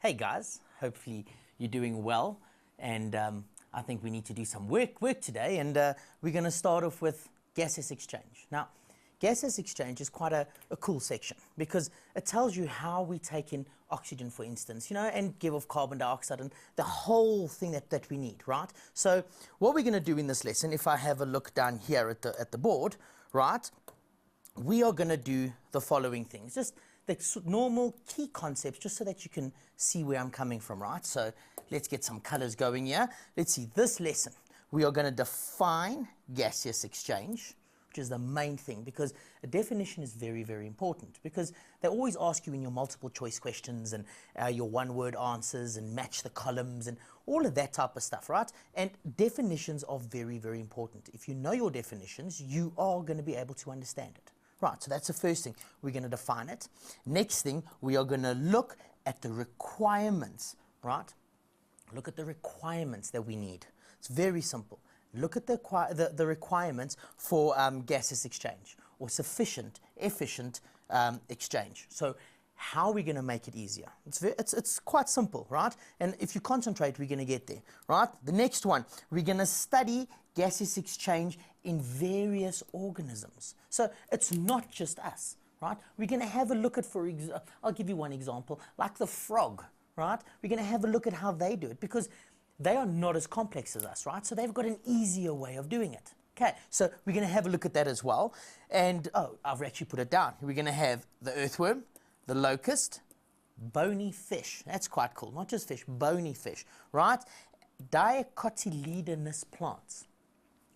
Hey guys, hopefully you're doing well, and I think we need to do some work today, and we're going to start off with gaseous exchange. Now, gaseous exchange is quite a cool section because it tells you how we take in oxygen, for instance, and give off carbon dioxide and the whole thing that we need, right? So what we're going to do in this lesson, if I have a look down here at the board, right, we are going to do the following things, just the normal key concepts, just so that you can see where I'm coming from, right? So let's get some colors going here. Let's see, this lesson, we are going to define gaseous exchange, which is the main thing, because a definition is very, very important, because they always ask you in your multiple choice questions and your one-word answers and match the columns and all of that type of stuff, right? And definitions are very, very important. If you know your definitions, you are going to be able to understand it. Right, so that's the first thing. We're going to define it. Next thing, we are going to look at the requirements, right? Look at the requirements that we need. It's very simple. Look at the requirements for gaseous exchange, or sufficient, efficient exchange. So how are we going to make it easier? It's quite simple, right? And if you concentrate, we're going to get there, right? The next one, we're going to study gaseous exchange in various organisms. So it's not just us, right? We're going to have a look at, I'll give you one example, like the frog, right? We're going to have a look at how they do it, because they are not as complex as us, right? So they've got an easier way of doing it. Okay, so we're going to have a look at that as well. And, oh, I've actually put it down. We're going to have the earthworm, the locust, bony fish. That's quite cool. Not just fish, bony fish, right? Dicotyledonous plants.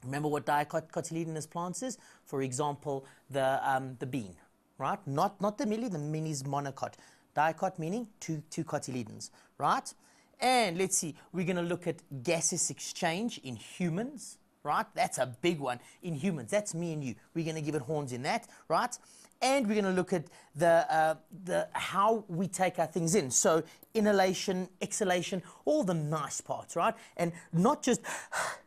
Remember what dicotyledonous plants is? For example, the bean, right? Not the millie. The millie's monocot. Dicot meaning two cotyledons, right? And let's see, we're going to look at gaseous exchange in humans, right? That's a big one. In humans, that's me and you. We're going to give it horns in that, right? And we're going to look at the how we take our things in. So inhalation, exhalation, all the nice parts, right? And not just,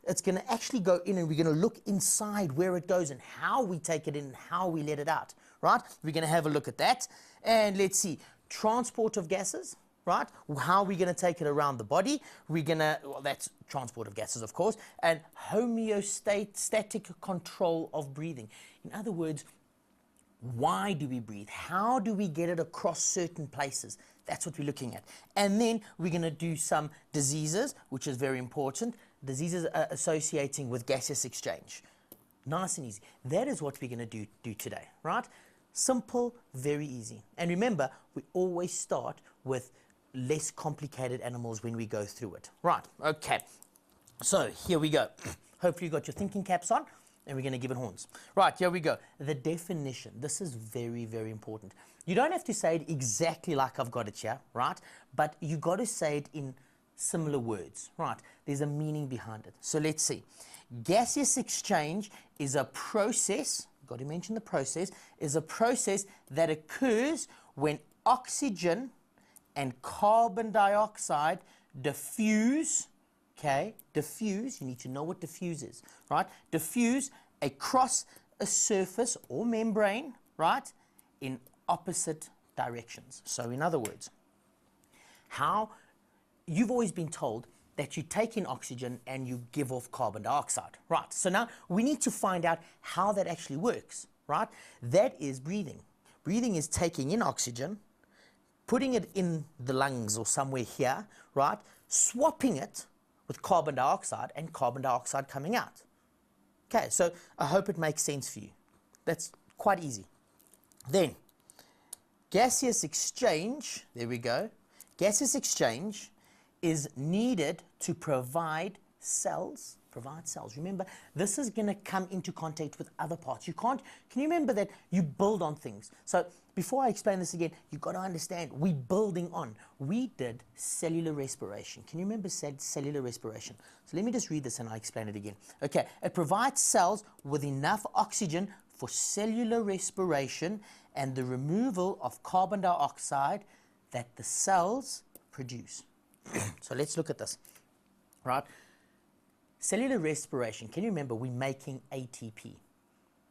it's going to actually go in, and we're going to look inside where it goes and how we take it in and how we let it out, right? We're going to have a look at that. And let's see, transport of gases, right? How are we going to take it around the body? We're going to, well, that's transport of gases, of course, and homeostatic control of breathing. In other words, why do we breathe? How do we get it across certain places? That's what we're looking at. And then we're going to do some diseases, which is very important. Diseases associating with gaseous exchange. Nice and easy. That is what we're going to do today, right? Simple, very easy. And remember, we always start with less complicated animals when we go through it. Right, okay. So here we go. Hopefully you got your thinking caps on, and we're going to give it horns. Right, here we go. The definition. This is very, very important. You don't have to say it exactly like I've got it here, right? But you got to say it in similar words, right? There's a meaning behind it. So let's see. Gaseous exchange is a process, got to mention the process, is a process that occurs when oxygen and carbon dioxide diffuse, okay, diffuse, you need to know what diffuse is, right? Diffuse across a surface or membrane, right, in opposite directions. So in other words, how you've always been told that you take in oxygen and you give off carbon dioxide, right? So now we need to find out how that actually works, right? That is breathing. Breathing is taking in oxygen, putting it in the lungs or somewhere here, right? Swapping it with carbon dioxide and carbon dioxide coming out. Okay, so I hope it makes sense for you. That's quite easy. Then, gaseous exchange, there we go. Gaseous exchange is needed to provide cells. Remember, this is going to come into contact with other parts. You can't, can you remember that you build on things? So before I explain this again, you've got to understand, we're building on. We did cellular respiration. Can you remember cellular respiration? So let me just read this and I'll explain it again. Okay, it provides cells with enough oxygen for cellular respiration and the removal of carbon dioxide that the cells produce. So let's look at this, right? Cellular respiration, can you remember we're making ATP,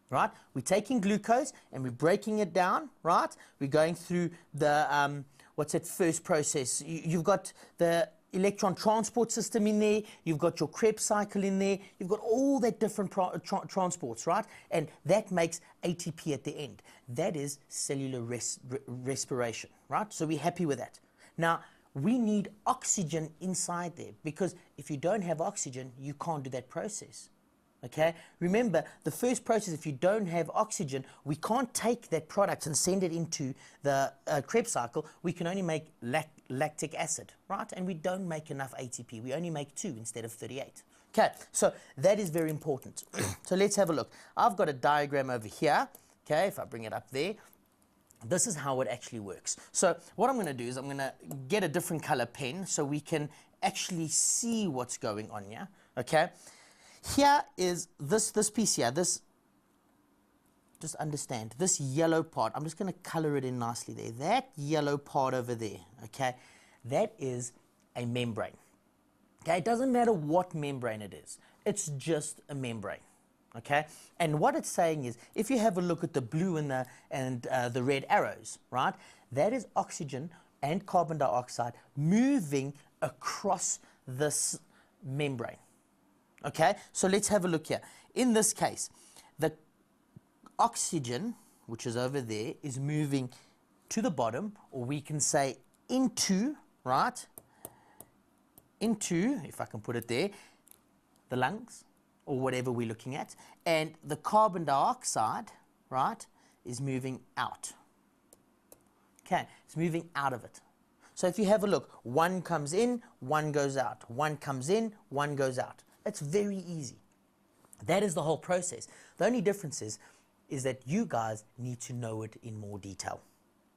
right? We're taking glucose and we're breaking it down, right? We're going through the, what's that first process? You've got the electron transport system in there, you've got your Krebs cycle in there, you've got all that different transports, right? And that makes ATP at the end. That is cellular respiration, right? So we're happy with that. Now, we need oxygen inside there, because if you don't have oxygen, you can't do that process. Okay, remember the first process, if you don't have oxygen, we can't take that product and send it into the Krebs cycle. We can only make lactic acid, right? And we don't make enough ATP. We only make 2 instead of 38. Okay, so that is very important. So let's have a look. I've got a diagram over here. Okay, if I bring it up there, this is how it actually works. So what I'm going to do is I'm going to get a different color pen so we can actually see what's going on here. Okay. Here is this piece here, just understand, this yellow part, I'm just going to color it in nicely there. That yellow part over there, okay, that is a membrane. Okay, it doesn't matter what membrane it is, it's just a membrane. Okay, and what it's saying is, if you have a look at the blue and the red arrows, right, that is oxygen and carbon dioxide moving across this membrane. Okay, so let's have a look here. In this case, the oxygen, which is over there, is moving to the bottom, or we can say into, right, into, if I can put it there, the lungs, or whatever we're looking at, and the carbon dioxide, right, is moving out. Okay, it's moving out of it. So if you have a look, one comes in, one goes out, one comes in, one goes out. It's very easy. That is the whole process. The only difference is that you guys need to know it in more detail,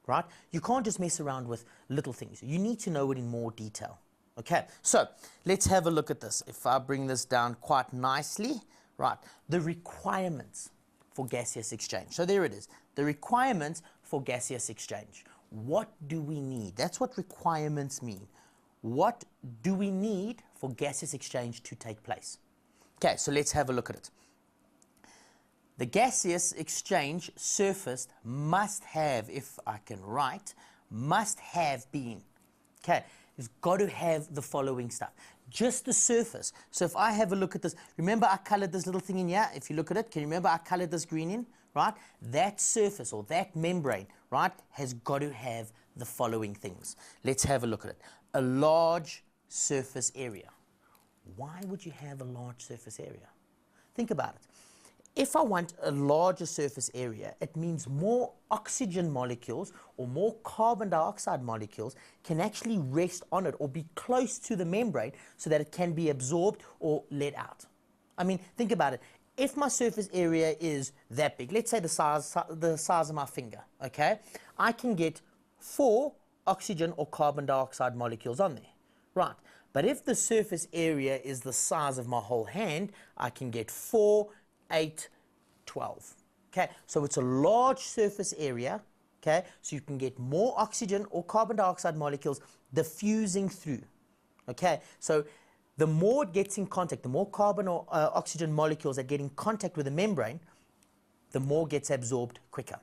right? You can't just mess around with little things. You need to know it in more detail. Okay, so let's have a look at this. If I bring this down quite nicely, right, the requirements for gaseous exchange. So there it is, the requirements for gaseous exchange. What do we need? That's what requirements mean. What do we need for gaseous exchange to take place? Okay, so let's have a look at it. The gaseous exchange surface must have, if I can write, must have been. Okay, it's got to have the following stuff. Just the surface. So if I have a look at this, remember I colored this little thing in here? If you look at it, can you remember I colored this green in? Right? That surface or that membrane, right, has got to have the following things. Let's have a look at it. A large surface area. Why would you have a large surface area? Think about it. If I want a larger surface area, it means more oxygen molecules or more carbon dioxide molecules can actually rest on it or be close to the membrane so that it can be absorbed or let out. I mean, think about it. If my surface area is that big, let's say the size of my finger, okay, I can get 4 oxygen or carbon dioxide molecules on there, right? But if the surface area is the size of my whole hand, I can get 4, 8, 12. Okay, so it's a large surface area, okay, so you can get more oxygen or carbon dioxide molecules diffusing through. Okay, so the more it gets in contact, the more carbon or oxygen molecules that get in contact with the membrane, the more gets absorbed quicker.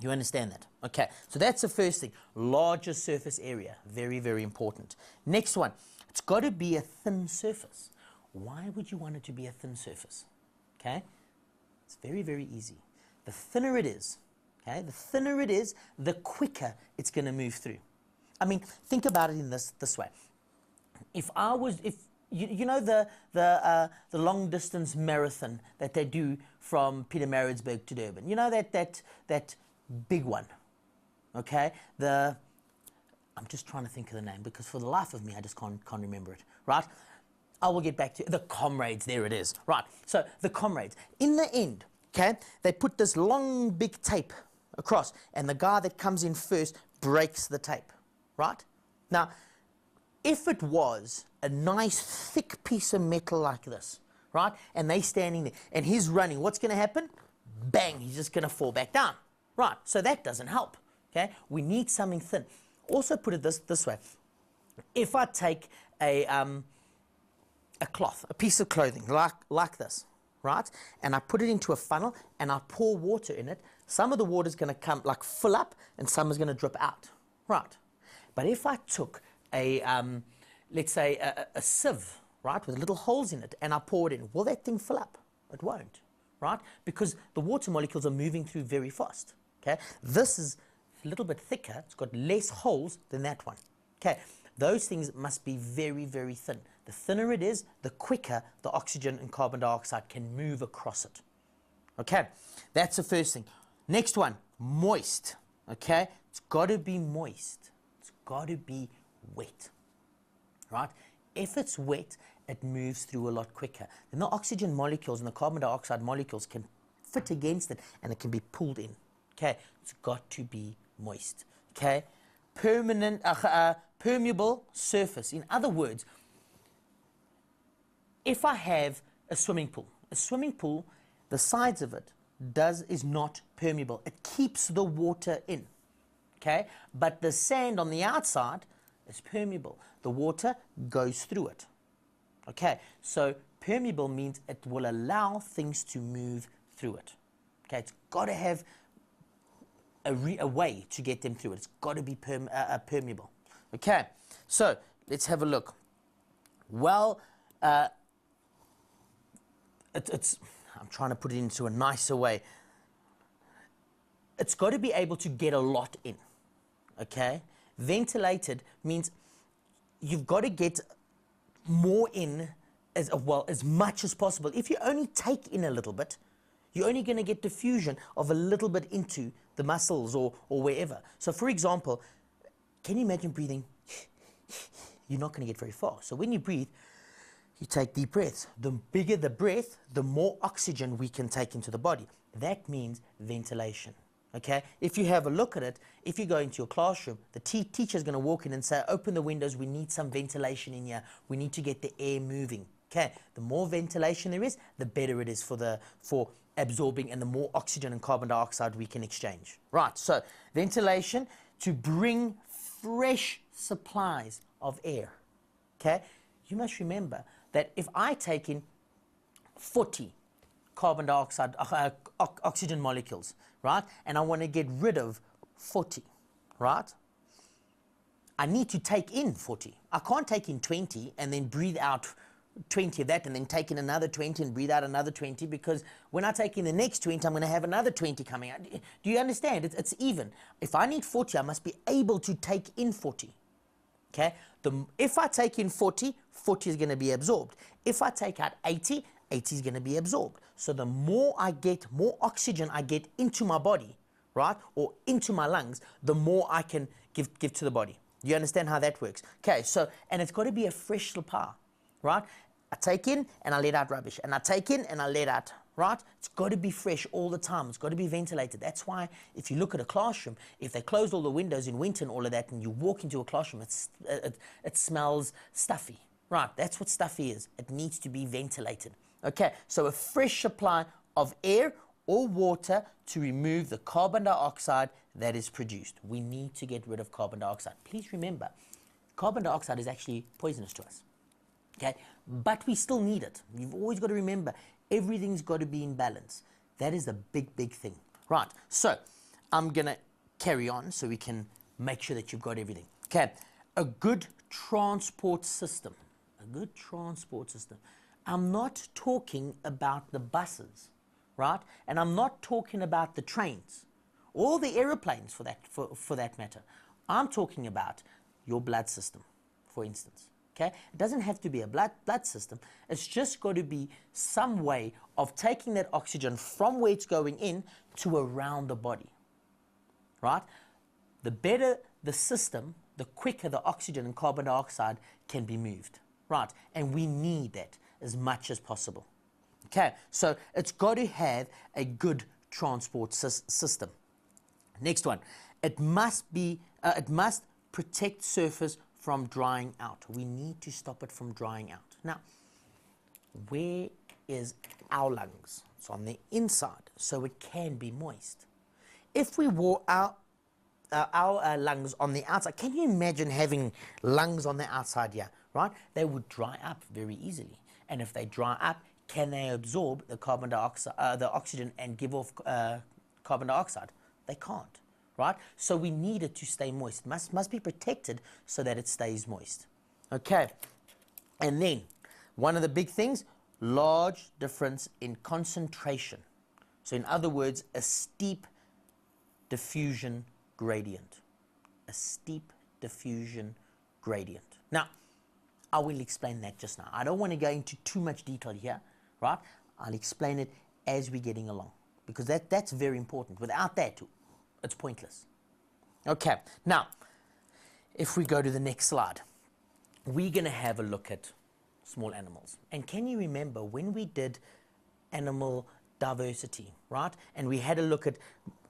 You understand that? Okay, so that's the first thing. Larger surface area, very, very important. Next one, it's got to be a thin surface. Why would you want it to be a thin surface? Okay, it's very, very easy. The thinner it is, okay, the thinner it is, the quicker it's going to move through. I mean, think about it in this way. If you know the long distance marathon that they do from Pietermaritzburg to Durban, you know that big one, okay? I'm just trying to think of the name because for the life of me I just can't remember it, right? I will get back to the Comrades. There it is, right? So the Comrades. In the end, okay, they put this long big tape across, and the guy that comes in first breaks the tape, right? Now, if it was a nice thick piece of metal like this, right, and they standing there, and he's running, what's going to happen? Bang! He's just going to fall back down. Right, so that doesn't help, okay? We need something thin. Also put it this way. If I take a cloth, a piece of clothing like this, right, and I put it into a funnel and I pour water in it, some of the water is going to come, like fill up, and some is going to drip out, right? But if I took a, let's say, a sieve, right, with little holes in it, and I pour it in, will that thing fill up? It won't, right? Because the water molecules are moving through very fast, okay? This is a little bit thicker. It's got less holes than that one, okay? Those things must be very, very thin. The thinner it is, the quicker the oxygen and carbon dioxide can move across it, okay? That's the first thing. Next one, moist, okay? It's got to be moist. It's got to be wet, right? If it's wet, it moves through a lot quicker. Then the oxygen molecules and the carbon dioxide molecules can fit against it and it can be pulled in, okay? It's got to be moist, okay? Permeable surface. In other words, if I have a swimming pool, the sides of it is not permeable. It keeps the water in, okay? But the sand on the outside is permeable. The water goes through it, okay? So permeable means it will allow things to move through it, okay? It's got to have a way to get them through it. It's got to be permeable, okay? So let's have a look. Well, I'm trying to put it into a nicer way. It's got to be able to get a lot in, okay? Ventilated means you've got to get more in as much as possible. If you only take in a little bit, you're only going to get diffusion of a little bit into the muscles or wherever. So for example, can you imagine breathing? You're not going to get very far. So when you breathe, you take deep breaths. The bigger the breath, the more oxygen we can take into the body. That means ventilation, okay? If you have a look at it, if you go into your classroom, the teacher is going to walk in and say, open the windows, we need some ventilation in here. We need to get the air moving, okay? The more ventilation there is, the better it is for absorbing and the more oxygen and carbon dioxide we can exchange. Right, so ventilation to bring fresh supplies of air, okay? You must remember that if I take in 40 carbon dioxide, oxygen molecules, right, and I want to get rid of 40, right, I need to take in 40. I can't take in 20 and then breathe out 20 of that and then take in another 20 and breathe out another 20, because when I take in the next 20, I'm going to have another 20 coming out. Do you understand? It's even. If I need 40, I must be able to take in 40. Okay? If I take in 40, 40 is going to be absorbed. If I take out 80, 80 is going to be absorbed. So the more oxygen I get into my body, right, or into my lungs, the more I can give to the body. You understand how that works? Okay, so, and it's got to be a fresh supply, right? I take in and I let out rubbish, and I take in and I let out, right? It's got to be fresh all the time. It's got to be ventilated. That's why if you look at a classroom, if they close all the windows in winter and all of that, and you walk into a classroom, it smells stuffy, right? That's what stuffy is. It needs to be ventilated. Okay, so a fresh supply of air or water to remove the carbon dioxide that is produced. We need to get rid of carbon dioxide. Please remember, carbon dioxide is actually poisonous to us. Okay, but we still need it. You've always got to remember, everything's got to be in balance. That is the big, big thing. Right, so I'm going to carry on so we can make sure that you've got everything. Okay, a good transport system. A good transport system. I'm not talking about the buses, right? And I'm not talking about the trains or the aeroplanes for that matter. I'm talking about your blood system, for instance. Okay? It doesn't have to be a blood system. It's just got to be some way of taking that oxygen from where it's going in to around the body, right? The better the system, the quicker the oxygen and carbon dioxide can be moved, right? And we need that as much as possible. Okay, so it's got to have a good transport system. Next one, it must protect surface from drying out. We need to stop it from drying out. Now, where is our lungs? It's on the inside, so it can be moist. If we wore our lungs on the outside, can you imagine having lungs on the outside here, right? They would dry up very easily. And if they dry up, can they absorb the carbon dioxide, the oxygen, and give off carbon dioxide? They can't, right? So we need it to stay moist. It must be protected so that it stays moist. Okay, and then one of the big things, large difference in concentration. So in other words, a steep diffusion gradient. A steep diffusion gradient. Now, I will explain that just now. I don't want to go into too much detail here, right? I'll explain it as we're getting along, because that's very important. Without that, it's pointless. Okay, now, if we go to the next slide, we're going to have a look at small animals. And can you remember when we did animal diversity, right? And we had a look at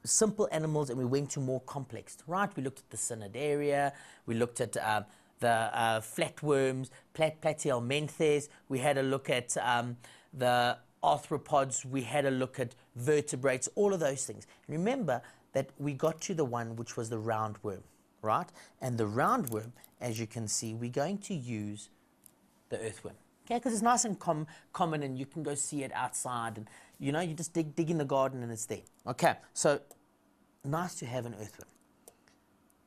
simple animals and we went to more complex, right? We looked at the cnidaria, we looked at the flatworms, platyhelminthes, we had a look at the arthropods, we had a look at vertebrates, all of those things. Remember that we got to the one which was the roundworm, right? And the roundworm, as you can see, we're going to use the earthworm, okay? Because it's nice and common and you can go see it outside and, you know, you just dig in the garden and it's there. Okay, so nice to have an earthworm,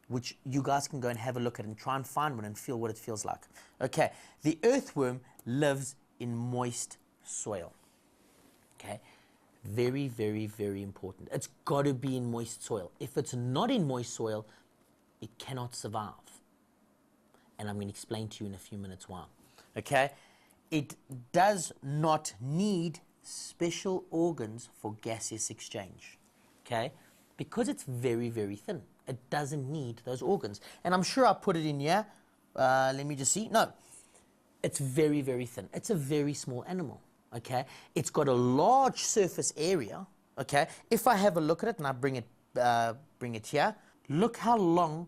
which you guys can go and have a look at and try and find one and feel what it feels like. Okay, the earthworm lives in moist soil. Okay, very, very, very important. It's got to be in moist soil. If it's not in moist soil, it cannot survive. And I'm going to explain to you in a few minutes why. Okay, it does not need special organs for gaseous exchange. Okay, because it's very, very thin. It doesn't need those organs. And I'm sure I put it in here. Let me just see. No, it's very, very thin. It's a very small animal. Okay, it's got a large surface area. Okay, if I have a look at it and I bring it here, look how long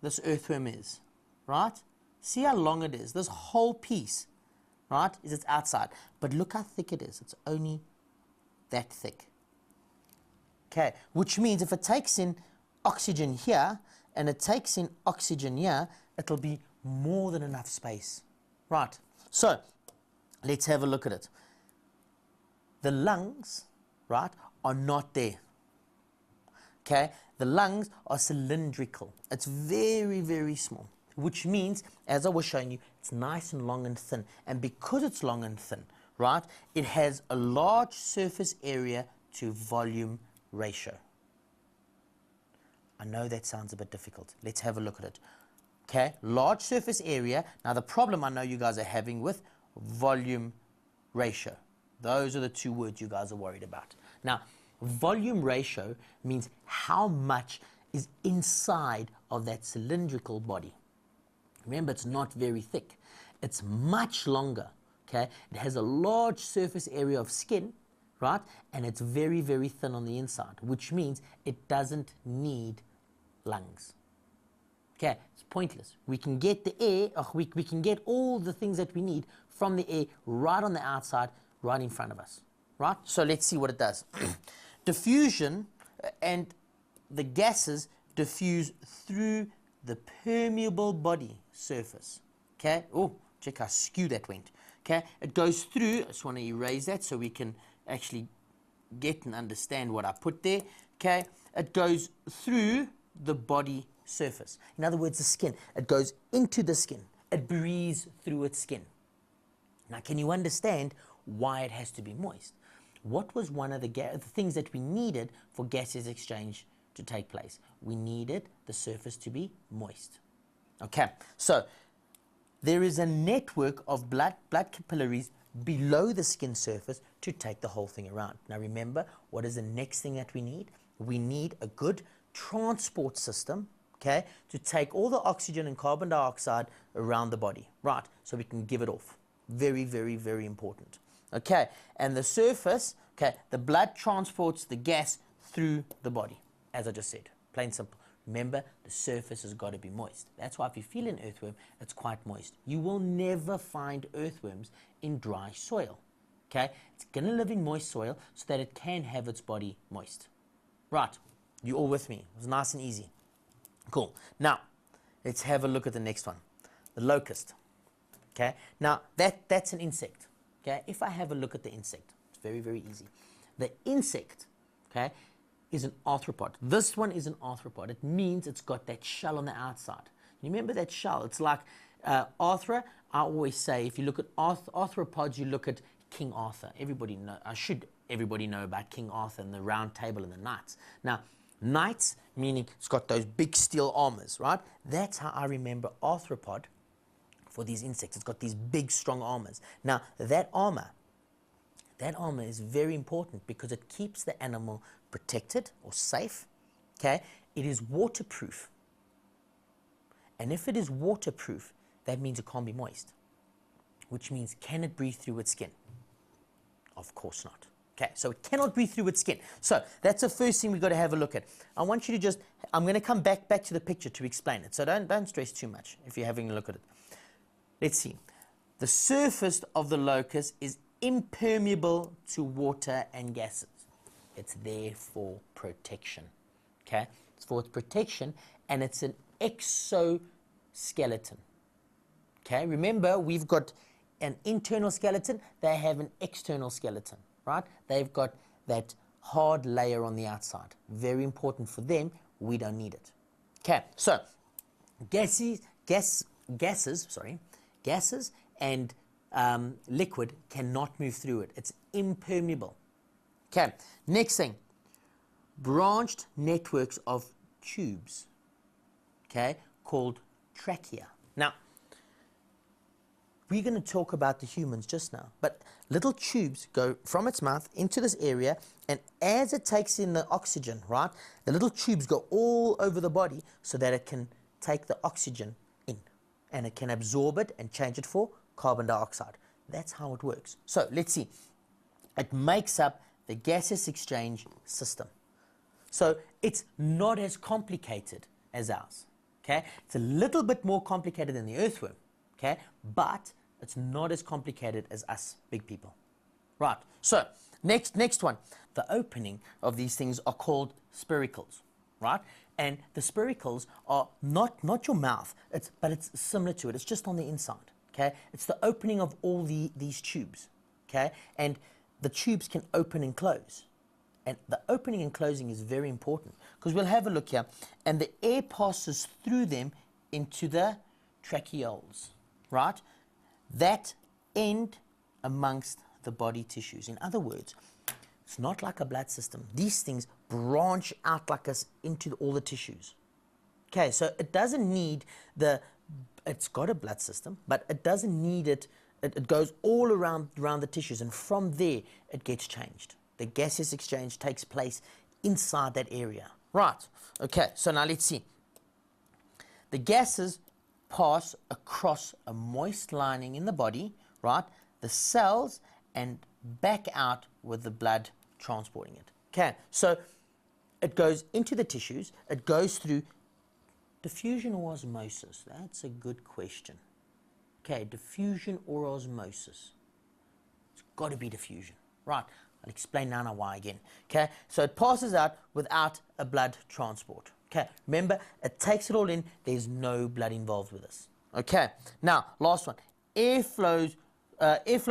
this earthworm is, right? See how long it is. This whole piece, right, is its outside. But look how thick it is. It's only that thick. Okay, which means if it takes in oxygen here and it takes in oxygen here, it'll be more than enough space. Right, so let's have a look at it. The lungs, right, are not there. Okay, the lungs are cylindrical. It's very, very small, which means, as I was showing you, it's nice and long and thin. And because it's long and thin, right, it has a large surface area to volume ratio. I know that sounds a bit difficult. Let's have a look at it. Okay, large surface area. Now the problem I know you guys are having with volume ratio. Those are the two words you guys are worried about. Now, volume ratio means how much is inside of that cylindrical body. Remember, it's not very thick. It's much longer, okay? It has a large surface area of skin, right? And it's very, very thin on the inside, which means it doesn't need lungs. Okay, it's pointless. We can get the air, we can get all the things that we need from the air right on the outside, right in front of us, right? So let's see what it does. Diffusion and the gases diffuse through the permeable body surface, okay? Oh, check how skew that went, okay? It goes through, I just want to erase that so we can actually get and understand what I put there, okay? It goes through the body surface. In other words, the skin. It goes into the skin. It breathes through its skin. Now, can you understand why it has to be moist? What was one of the things that we needed for gaseous exchange to take place? We needed the surface to be moist. Okay, so there is a network of blood capillaries below the skin surface to take the whole thing around. Now remember, what is the next thing that we need? We need a good transport system, okay, to take all the oxygen and carbon dioxide around the body, right, so we can give it off. Very, very, very important. Okay, and the surface, okay, the blood transports the gas through the body, as I just said, plain simple. Remember, the surface has got to be moist. That's why if you feel an earthworm, it's quite moist. You will never find earthworms in dry soil, okay? It's going to live in moist soil so that it can have its body moist. Right, you all with me? It was nice and easy. Cool. Now, let's have a look at the next one, the locust. Okay, now that's an insect. Okay, if I have a look at the insect, it's very, very easy. The insect, okay, is an arthropod. This one is an arthropod. It means it's got that shell on the outside. You remember that shell? It's like Arthur. I always say, if you look at arthropods, you look at King Arthur. Everybody know about King Arthur and the round table and the knights. Now, knights, meaning it's got those big steel armors, right? That's how I remember arthropod for these insects. It's got these big, strong armors. Now, that armor is very important because it keeps the animal protected or safe, okay? It is waterproof. And if it is waterproof, that means it can't be moist, which means, can it breathe through its skin? Of course not. Okay, so it cannot breathe through its skin. So that's the first thing we've got to have a look at. I want you to just, I'm going to come back to the picture to explain it. So don't stress too much if you're having a look at it. Let's see. The surface of the locust is impermeable to water and gases. It's there for protection. Okay, it's for its protection, and it's an exoskeleton. Okay, remember, we've got an internal skeleton, they have an external skeleton, right? They've got that hard layer on the outside. Very important for them, we don't need it. Okay, so gases and liquid cannot move through it. It's impermeable. Okay, next thing, branched networks of tubes, okay, called trachea. Now, we're going to talk about the humans just now, but little tubes go from its mouth into this area, and as it takes in the oxygen, right, the little tubes go all over the body so that it can take the oxygen in, and it can absorb it and change it for carbon dioxide. That's how it works. So let's see. It makes up the gaseous exchange system. So it's not as complicated as ours. Okay, it's a little bit more complicated than the earthworm. Okay, but it's not as complicated as us big people. Right. So next one. The opening of these things are called spiracles. Right, and the spiracles are not your mouth. But it's similar to it. It's just on the inside. Okay, it's the opening of all these tubes. Okay, and the tubes can open and close. And the opening and closing is very important because we'll have a look here. And the air passes through them into the tracheoles, right? That end amongst the body tissues. In other words, it's not like a blood system. These things branch out like us into all the tissues. Okay, so it doesn't need it's got a blood system, but it doesn't need it. It goes all around the tissues, and from there it gets changed. The gaseous exchange takes place inside that area. Right. Okay, so now let's see. The gases pass across a moist lining in the body, right? The cells, and back out with the blood transporting it. Okay, so it goes into the tissues. It goes through diffusion or osmosis. That's a good question. Okay, diffusion or osmosis. It's got to be diffusion. Right, I'll explain now why again. Okay, so it passes out without a blood transport. Okay, remember, it takes it all in. There's no blood involved with this. Okay, now, last one. Airflow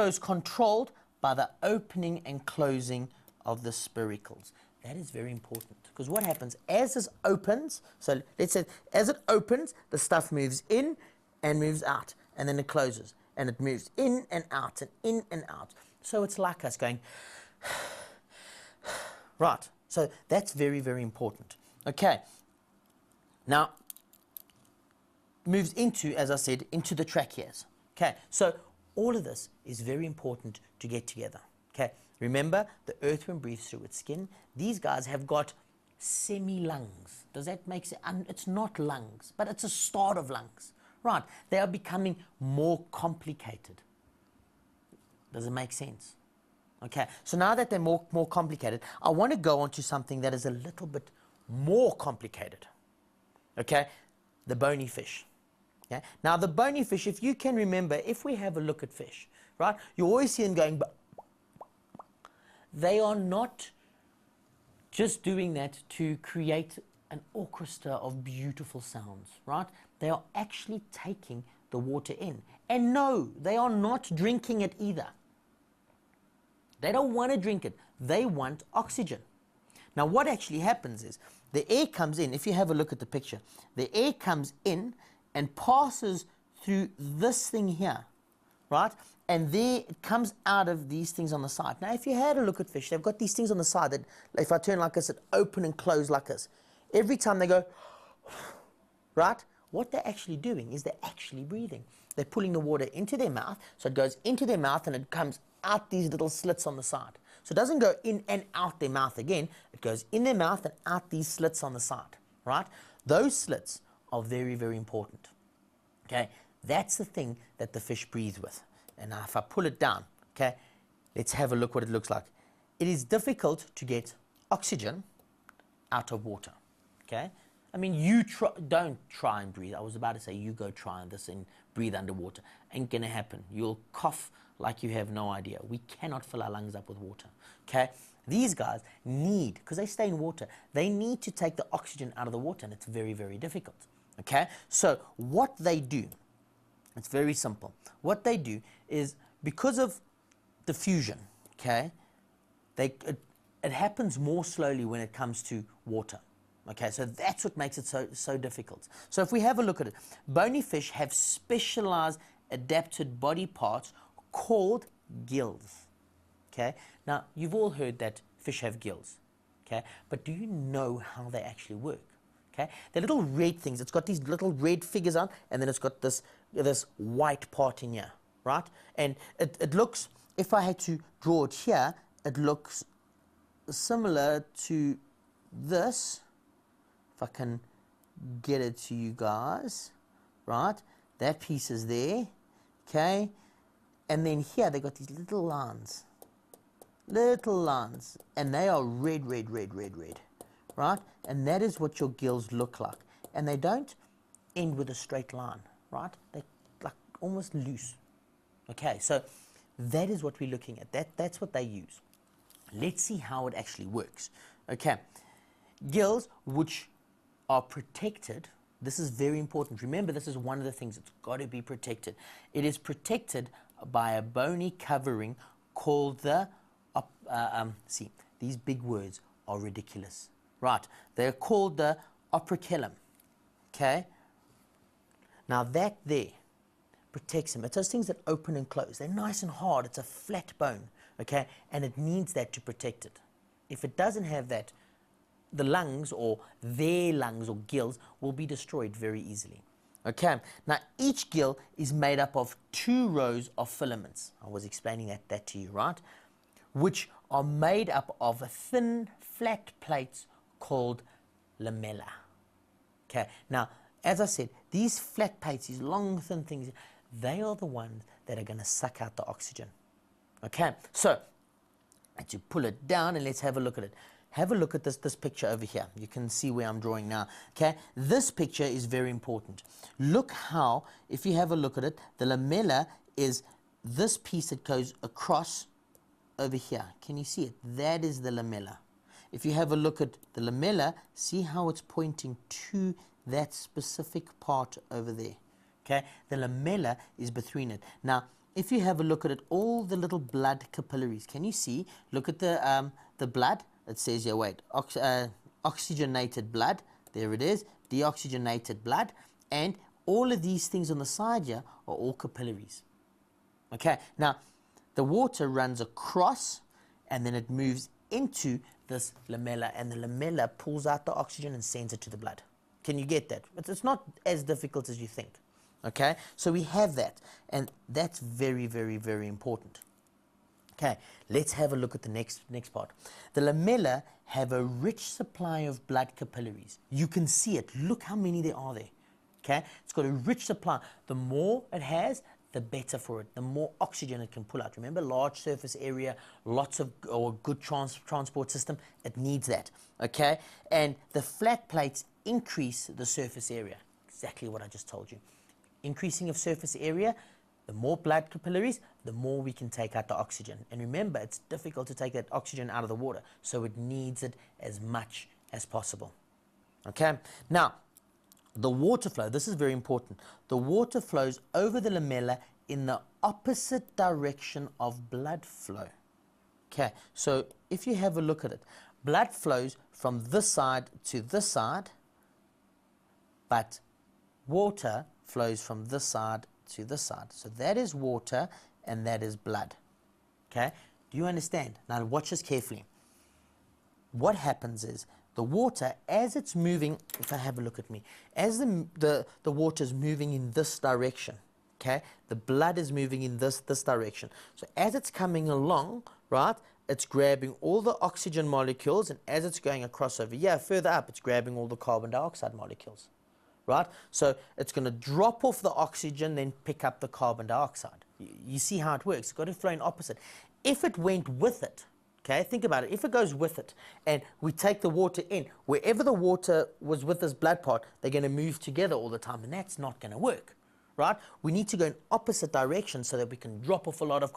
is controlled by the opening and closing of the spiracles. That is very important because what happens as this opens, so let's say as it opens, the stuff moves in and moves out, and then it closes, and it moves in and out and in and out. So it's like us going, right. So that's very, very important. Okay. Now, moves into, as I said, into the tracheas. Okay. So all of this is very important to get together. Okay. Remember, the earthworm breathes through its skin. These guys have got semi-lungs. Does that make sense? It's not lungs, but it's a start of lungs. Right. They are becoming more complicated. Does it make sense? Okay. So now that they're more complicated, I want to go on to something that is a little bit more complicated. Okay. The bony fish. Okay. Now, the bony fish, if you can remember, if we have a look at fish, right, you always see them going, they are not just doing that to create an orchestra of beautiful sounds, right? They are actually taking the water in. And no, they are not drinking it either. They don't want to drink it. They want oxygen. Now what actually happens is the air comes in. If you have a look at the picture, the air comes in and passes through this thing here, right? And there it comes out of these things on the side. Now if you had a look at fish, they've got these things on the side that if I turn like this, it open and close like this. Every time they go, right? What they're actually doing is they're actually breathing. They're pulling the water into their mouth, so it goes into their mouth and it comes out these little slits on the side. So it doesn't go in and out their mouth again, it goes in their mouth and out these slits on the side, right? Those slits are very, very important, okay? That's the thing that the fish breathe with. And now if I pull it down, okay, let's have a look what it looks like. It is difficult to get oxygen out of water, okay? I mean, don't try and breathe. I was about to say, you go try this and breathe underwater. Ain't gonna happen. You'll cough like you have no idea. We cannot fill our lungs up with water, okay? These guys need, because they stay in water, they need to take the oxygen out of the water, and it's very, very difficult, okay? So what they do, it's very simple. What they do is, because of diffusion, okay, it happens more slowly when it comes to water. Okay, so that's what makes it so difficult. So if we have a look at it, bony fish have specialized adapted body parts called gills. Okay, now you've all heard that fish have gills. Okay, but do you know how they actually work? Okay, they're little red things. It's got these little red figures on, and then it's got this white part in here, right? And it looks, if I had to draw it here, it looks similar to this. If I can get it to you guys, right? That piece is there, okay? And then here they got these little lines, and they are red, right? And that is what your gills look like. And they don't end with a straight line, right? They're like almost loose. Okay, so that is what we're looking at. That's what they use. Let's see how it actually works. Okay, gills which are protected. This is very important. Remember, this is one of the things that's got to be protected. It is protected by a bony covering called the, see, these big words are ridiculous. Right, they're called the operculum, okay? Now that there protects them. It's those things that open and close. They're nice and hard. It's a flat bone, okay? And it needs that to protect it. If it doesn't have that, the lungs or their lungs or gills will be destroyed very easily. Okay, now each gill is made up of 2 rows of filaments. I was explaining that to you, right? Which are made up of thin, flat plates called lamella. Okay, now as I said, these flat plates, these long, thin things, they are the ones that are going to suck out the oxygen. Okay, so let's pull it down and let's have a look at it. Have a look at this picture over here. You can see where I'm drawing now. Okay, this picture is very important. Look how, if you have a look at it, the lamella is this piece that goes across over here. Can you see it? That is the lamella. If you have a look at the lamella, see how it's pointing to that specific part over there. Okay, the lamella is between it. Now, if you have a look at it, all the little blood capillaries, can you see? Look at the blood. It says here, wait, oxygenated blood, there it is, deoxygenated blood, and all of these things on the side here are all capillaries. Okay, now the water runs across and then it moves into this lamella, and the lamella pulls out the oxygen and sends it to the blood. Can you get that? It's not as difficult as you think. Okay, so we have that, and that's very, very, very important. Okay, let's have a look at the next part. The lamella have a rich supply of blood capillaries. You can see it. Look how many there are there. Okay, it's got a rich supply. The more it has, the better for it. The more oxygen it can pull out. Remember, large surface area, lots of or good transport system. It needs that. Okay, and the flat plates increase the surface area. Exactly what I just told you. Increasing of surface area. The more blood capillaries, the more we can take out the oxygen. And remember, it's difficult to take that oxygen out of the water, so it needs it as much as possible. Okay? Now, the water flow, this is very important. The water flows over the lamella in the opposite direction of blood flow. Okay, so if you have a look at it, blood flows from this side to this side, but water flows from this side to this side. So that is water and that is blood. Okay? Do you understand? Now watch this carefully. What happens is the water, as it's moving, if I have a look at me, as the water is moving in this direction, okay, the blood is moving in this direction. So as it's coming along, right, it's grabbing all the oxygen molecules, and as it's going across over here, further up, it's grabbing all the carbon dioxide molecules, right? So it's going to drop off the oxygen, then pick up the carbon dioxide. You see how it works. It's got to flow in opposite. If it went with it, okay, think about it. If it goes with it and we take the water in, wherever the water was with this blood part, they're going to move together all the time, and that's not going to work, right? We need to go in opposite directions so that we can drop off a lot of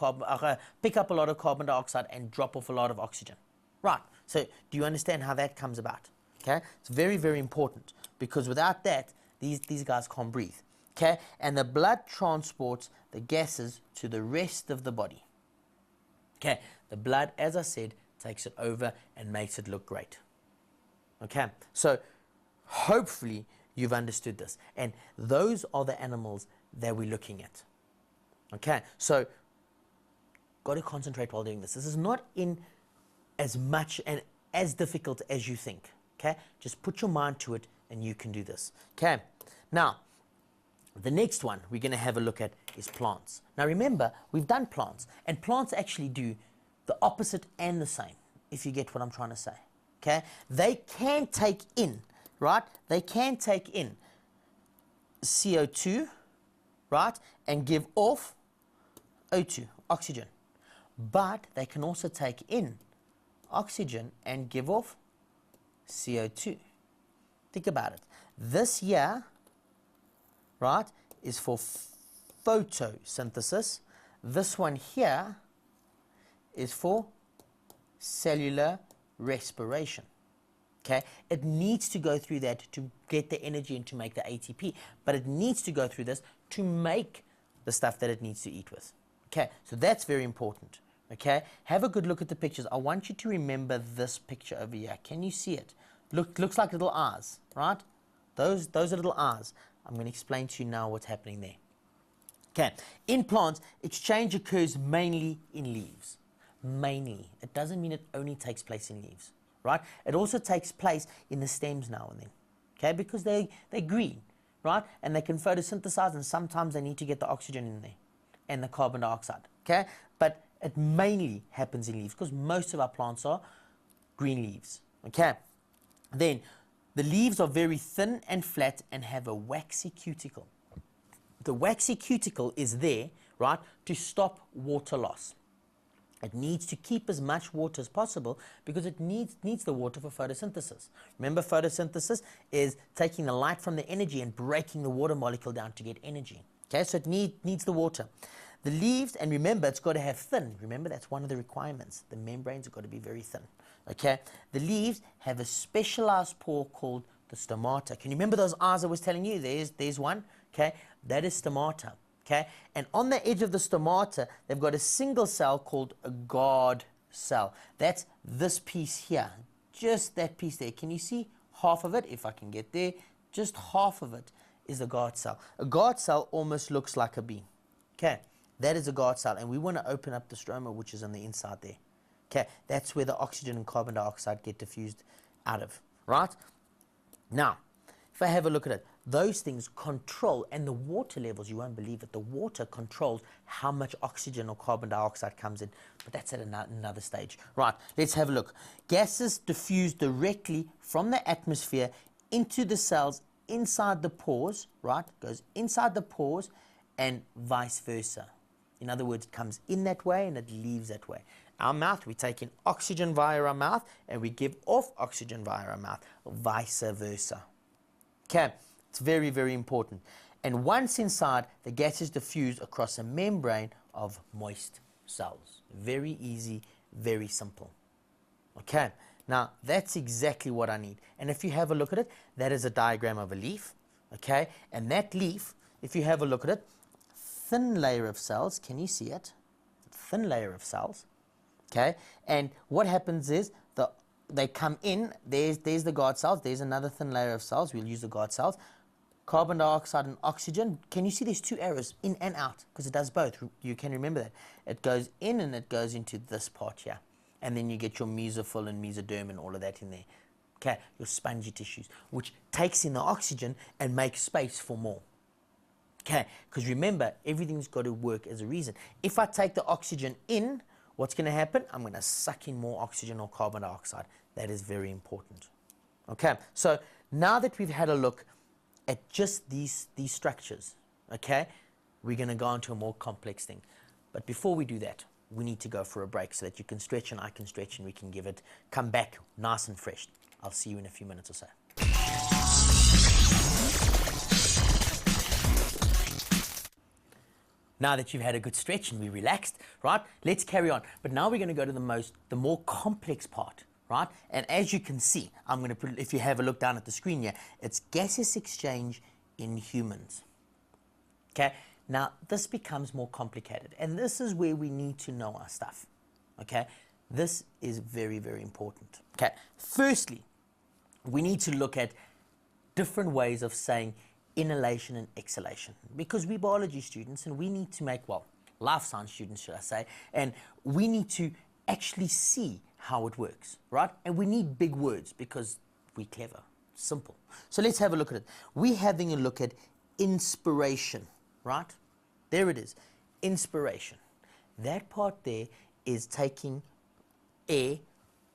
pick up a lot of carbon dioxide and drop off a lot of oxygen, right? So do you understand how that comes about? Okay, it's very, very important, because without that, these guys can't breathe. Okay, and the blood transports the gases to the rest of the body. Okay, the blood, as I said, takes it over and makes it look great. Okay, so hopefully you've understood this. And those are the animals that we're looking at. Okay, so got to concentrate while doing this. This is not in as much and as difficult as you think. Okay, just put your mind to it and you can do this. Okay, now the next one we're going to have a look at is plants. Now remember, we've done plants, and plants actually do the opposite and the same, if you get what I'm trying to say. Okay, they can take in, right? They can take in CO2, right, and give off O2, oxygen. But they can also take in oxygen and give off CO2. Think about it. This here, right, is for photosynthesis. This one here is for cellular respiration. Okay, it needs to go through that to get the energy and to make the ATP, but it needs to go through this to make the stuff that it needs to eat with. Okay, so that's very important. Okay, have a good look at the pictures. I want you to remember this picture over here. Can you see it? Looks like little eyes, right? Those are little eyes. I'm going to explain to you now what's happening there. Okay, in plants, exchange occurs mainly in leaves. Mainly. It doesn't mean it only takes place in leaves, right? It also takes place in the stems now and then, okay, because they're green, right? And they can photosynthesize, and sometimes they need to get the oxygen in there and the carbon dioxide, okay? But it mainly happens in leaves because most of our plants are green leaves, okay? Then, the leaves are very thin and flat and have a waxy cuticle. The waxy cuticle is there, right, to stop water loss. It needs to keep as much water as possible because it needs the water for photosynthesis. Remember, photosynthesis is taking the light from the energy and breaking the water molecule down to get energy. Okay, so it needs the water. The leaves, and remember, it's got to have thin. Remember, that's one of the requirements. The membranes have got to be very thin. Okay, the leaves have a specialized pore called the stomata. Can you remember those eyes I was telling you? There's one. Okay, that is stomata. Okay, and on the edge of the stomata, they've got a single cell called a guard cell. That's this piece here, just that piece there. Can you see half of it? If I can get there, just half of it is a guard cell. A guard cell almost looks like a bee. Okay, that is a guard cell, and we want to open up the stroma, which is on the inside there. Okay, that's where the oxygen and carbon dioxide get diffused out of, right? Now, if I have a look at it, those things control, and the water levels, you won't believe it, the water controls how much oxygen or carbon dioxide comes in, but that's at another stage. Right, let's have a look. Gases diffuse directly from the atmosphere into the cells inside the pores, right, goes inside the pores and vice versa. In other words, it comes in that way and it leaves that way. Our mouth, we take in oxygen via our mouth and we give off oxygen via our mouth, vice versa. Okay, it's very, very important. And once inside, the gas is diffused across a membrane of moist cells. Very easy, very simple. Okay, now that's exactly what I need. And if you have a look at it, that is a diagram of a leaf. Okay, and that leaf, if you have a look at it, thin layer of cells, can you see it? Thin layer of cells. Okay, and what happens is the they come in, there's the guard cells, there's another thin layer of cells, we'll use the guard cells. Carbon dioxide and oxygen, can you see there's two arrows, in and out, because it does both. You can remember that. It goes in and it goes into this part here. And then you get your mesophyll and mesoderm and all of that in there. Okay, your spongy tissues, which takes in the oxygen and makes space for more. Okay, because remember, everything's got to work as a reason. If I take the oxygen in, what's going to happen? I'm going to suck in more oxygen or carbon dioxide. That is very important. Okay, so now that we've had a look at just these structures, okay, we're going to go on to a more complex thing. But before we do that, we need to go for a break so that you can stretch and I can stretch and we can come back nice and fresh. I'll see you in a few minutes or so. Now that you've had a good stretch and we're relaxed, right, let's carry on. But now we're going to go to the more complex part, right? And as you can see, I'm going to put, if you have a look down at the screen here, it's gaseous exchange in humans. Okay, now this becomes more complicated, and this is where we need to know our stuff. Okay, this is very, very important. Okay, firstly, we need to look at different ways of saying inhalation and exhalation, because we're biology students and we need to make, well, life science students, should I say, and we need to actually see how it works, right? And we need big words because we're clever, simple. So let's have a look at it. We're having a look at inspiration, right? There it is, inspiration. That part there is taking air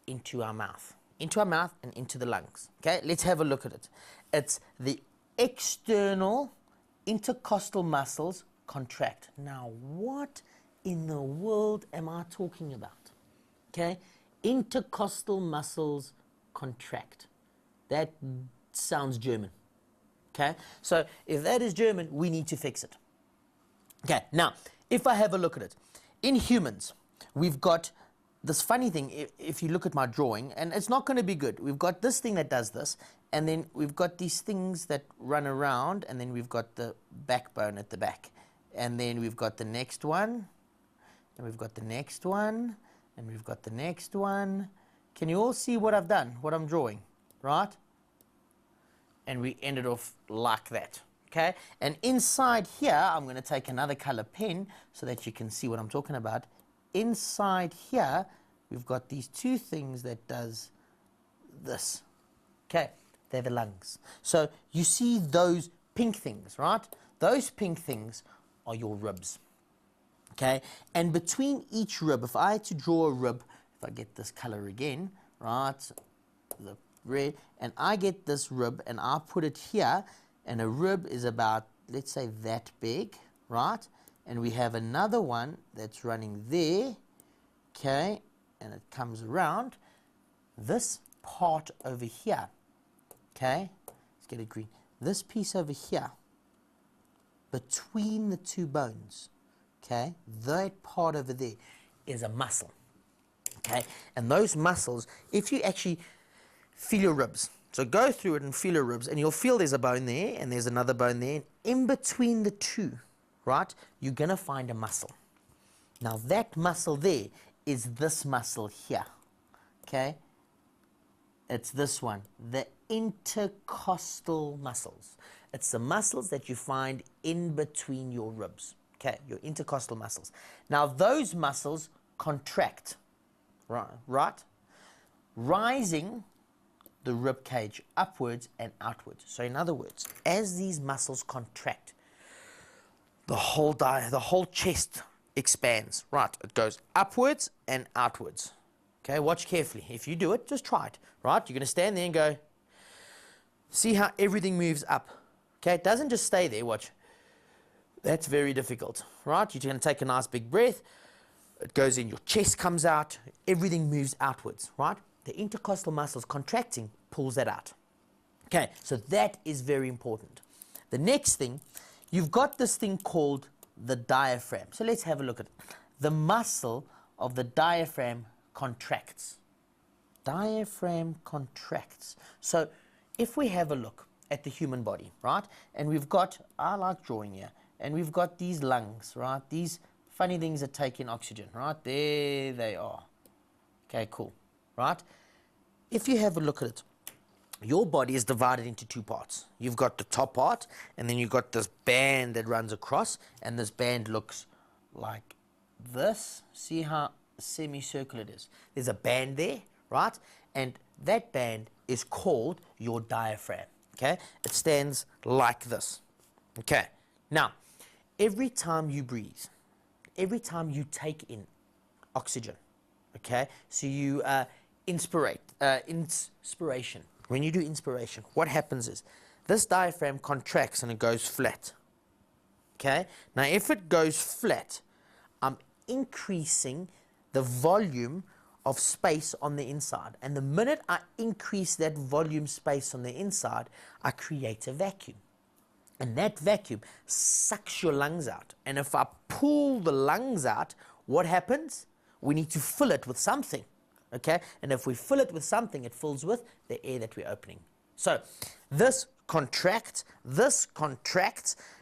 into our mouth and into the lungs. Okay, let's have a look at it. It's the external intercostal muscles contract. Now, what in the world am I talking about? Okay, intercostal muscles contract. That sounds German. Okay, so if that is German, we need to fix it. Okay, now, if I have a look at it, in humans, we've got this funny thing. If you look at my drawing, and it's not going to be good, we've got this thing that does this, and then we've got these things that run around, and then we've got the backbone at the back, and then we've got the next one, and we've got the next one, and we've got the next one. Can you all see what I've done, what I'm drawing, right? And we ended off like that, okay? And inside here, I'm going to take another color pen so that you can see what I'm talking about. Inside here, we've got these two things that does this, okay? They're the lungs. So you see those pink things, right? Those pink things are your ribs, okay? And between each rib, if I had to draw a rib, if I get this color again, right, the red, and I get this rib and I put it here, and a rib is about, let's say, that big, right? And we have another one that's running there, okay, and it comes around. This part over here, okay, let's get it green. This piece over here, between the two bones, okay, that part over there is a muscle, okay? And those muscles, if you actually feel your ribs, so go through it and feel your ribs, and you'll feel there's a bone there, and there's another bone there, and in between the two, right, you're going to find a muscle. Now that muscle there is this muscle here, okay? It's this one, the intercostal muscles. It's the muscles that you find in between your ribs, okay, your intercostal muscles. Now those muscles contract, right? Rising the rib cage upwards and outwards. So in other words, as these muscles contract, the whole chest expands, right? It goes upwards and outwards. Okay, watch carefully. If you do it, just try it, right? You're going to stand there and go, see how everything moves up. Okay, it doesn't just stay there, watch. That's very difficult, right? You're going to take a nice big breath. It goes in, your chest comes out, everything moves outwards, right? The intercostal muscles contracting pulls that out. Okay, so that is very important. The next thing, you've got this thing called the diaphragm. So let's have a look at it. The muscle of the diaphragm contracts. Diaphragm contracts. So if we have a look at the human body, right, and we've got, I like drawing here, and we've got these lungs, right, these funny things that take in oxygen, right, there they are. Okay, cool, right? if you have a look at it, your body is divided into two parts. You've got the top part, and then you've got this band that runs across, and this band looks like this. See how semicircular it is? There's a band there, right? And that band is called your diaphragm, okay? It stands like this, okay? Now, every time you breathe, every time you take in oxygen, okay? So you inspiration. When you do inspiration, what happens is this diaphragm contracts and it goes flat. Okay? Now, if it goes flat, I'm increasing the volume of space on the inside. And the minute I increase that volume space on the inside, I create a vacuum. And that vacuum sucks your lungs out. And if I pull the lungs out, what happens? We need to fill it with something. Okay, and if we fill it with something, it fills with the air that we're opening. So this contracts,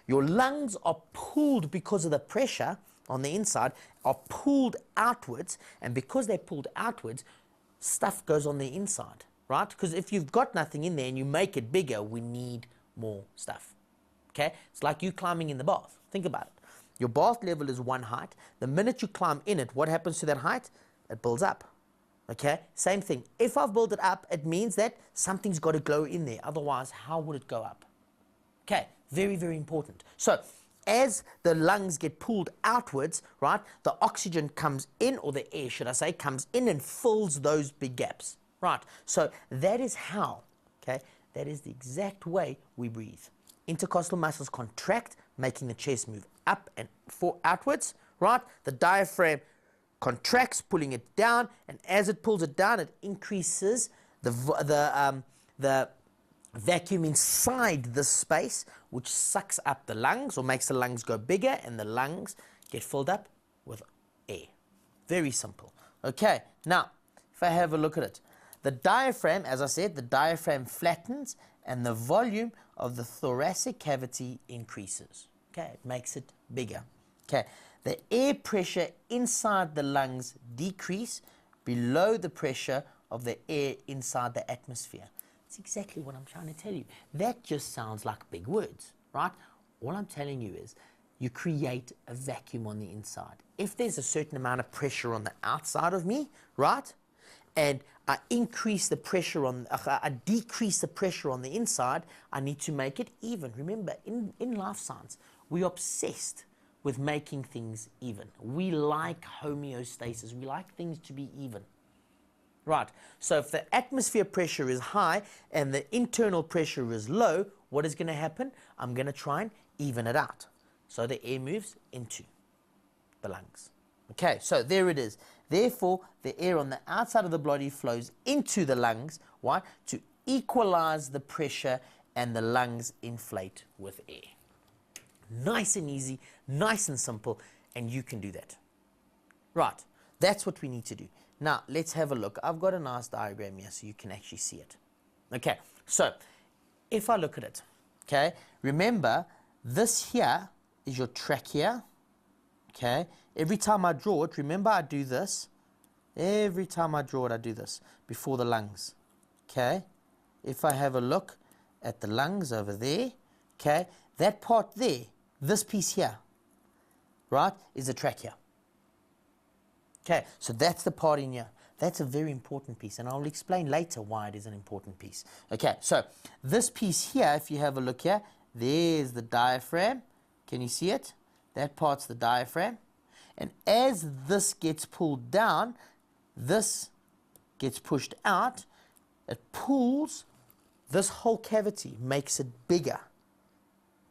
your lungs are pulled because of the pressure on the inside, are pulled outwards, and because they're pulled outwards, stuff goes on the inside, right? Because if you've got nothing in there and you make it bigger, we need more stuff. Okay, it's like you climbing in the bath. Think about it. Your bath level is one height. The minute you climb in it, what happens to that height? It builds up. Okay, same thing. If I've built it up, it means that something's got to go in there. Otherwise, how would it go up? Okay, very, very important. So, as the lungs get pulled outwards, right, the oxygen comes in, or the air, should I say, comes in and fills those big gaps. Right, so that is how, okay, that is the exact way we breathe. Intercostal muscles contract, making the chest move up and outwards, right? The diaphragm contracts, pulling it down, and as it pulls it down, it increases the vacuum inside this space, which sucks up the lungs or makes the lungs go bigger, and the lungs get filled up with air. Very simple. Okay, now, if I have a look at it, the diaphragm, as I said, the diaphragm flattens, and the volume of the thoracic cavity increases. Okay, it makes it bigger. Okay. The air pressure inside the lungs decrease below the pressure of the air inside the atmosphere. That's exactly what I'm trying to tell you. That just sounds like big words, right? All I'm telling you is you create a vacuum on the inside. If there's a certain amount of pressure on the outside of me, right, and I decrease the pressure on the inside, I need to make it even. Remember, in life science, we're obsessed with making things even. We like homeostasis. We like things to be even. Right, so if the atmosphere pressure is high and the internal pressure is low, what is going to happen? I'm going to try and even it out. So the air moves into the lungs. Okay, so there it is. Therefore, the air on the outside of the body flows into the lungs. Why? To equalize the pressure, and the lungs inflate with air. Nice and easy, nice and simple, and you can do that. Right, that's what we need to do. Now, let's have a look. I've got a nice diagram here so you can actually see it. Okay, so if I look at it, okay, remember this here is your trachea, okay? Every time I draw it, remember I do this. Every time I draw it, I do this before the lungs, okay? If I have a look at the lungs over there, okay, that part there, this piece here, right, is the trachea. Okay, so that's the part in here. That's a very important piece, and I'll explain later why it is an important piece. Okay, so this piece here, if you have a look here, there's the diaphragm. Can you see it? That part's the diaphragm. And as this gets pulled down, this gets pushed out, it pulls this whole cavity, makes it bigger.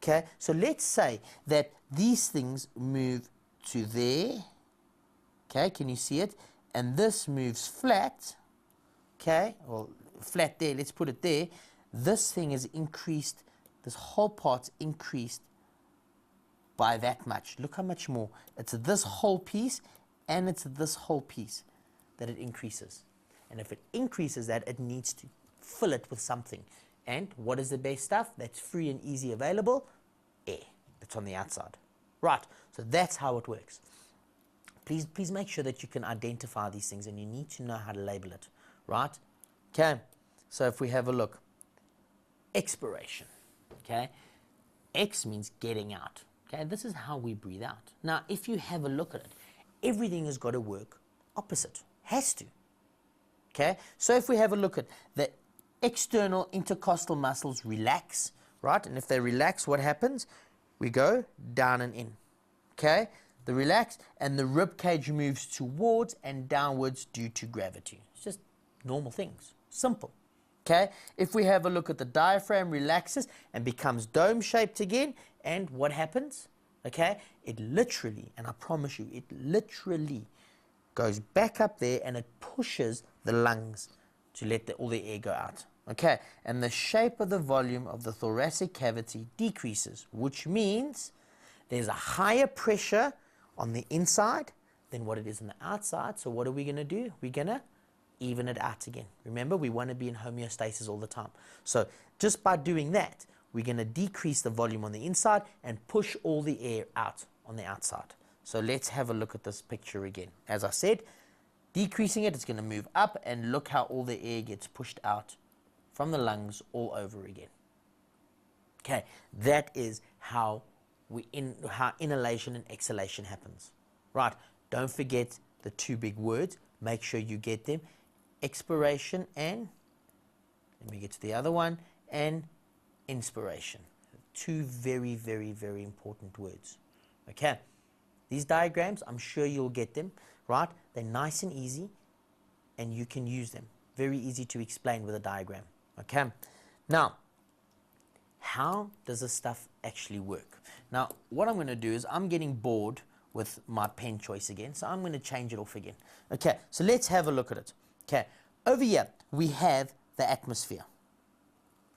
Okay, so let's say that these things move to there. Okay, can you see it? And this moves flat. Okay, well, flat there, let's put it there. This thing is increased, this whole part's increased by that much. Look how much more. It's this whole piece, and it's this whole piece that it increases. And if it increases that, it needs to fill it with something. And what is the best stuff that's free and easy available? Air that's on the outside. Right, so that's how it works. Please make sure that you can identify these things, and you need to know how to label it, right? Okay, so if we have a look, expiration, okay, X means getting out, okay, this is how we breathe out. Now, if you have a look at it, everything has got to work opposite, has to, okay, so if we have a look at the external intercostal muscles relax, right, and if they relax, what happens? We go down and in, okay, the relax, and the rib cage moves towards and downwards due to gravity. It's just normal things, simple. Okay, if we have a look at the diaphragm, relaxes and becomes dome shaped again, and what happens? Okay, it literally, and I promise you, it literally goes back up there and it pushes the lungs to let all the air go out. Okay, and the shape of the volume of the thoracic cavity decreases, which means there's a higher pressure on the inside than what it is on the outside. So what are we going to do? We're going to even it out again. Remember, we want to be in homeostasis all the time. So just by doing that, we're going to decrease the volume on the inside and push all the air out on the outside. So let's have a look at this picture again. As I said, decreasing it, it's going to move up, and look how all the air gets pushed out from the lungs all over again. Okay, that is how how inhalation and exhalation happens. Right, don't forget the two big words. Make sure you get them. Expiration and, let me get to the other one, and inspiration. Two very, very, very important words. Okay, these diagrams, I'm sure you'll get them, right? They're nice and easy, and you can use them. Very easy to explain with a diagram. Okay, now, how does this stuff actually work? Now, what I'm going to do is, I'm getting bored with my pen choice again, so I'm going to change it off again. Okay, so let's have a look at it. Okay, over here we have the atmosphere.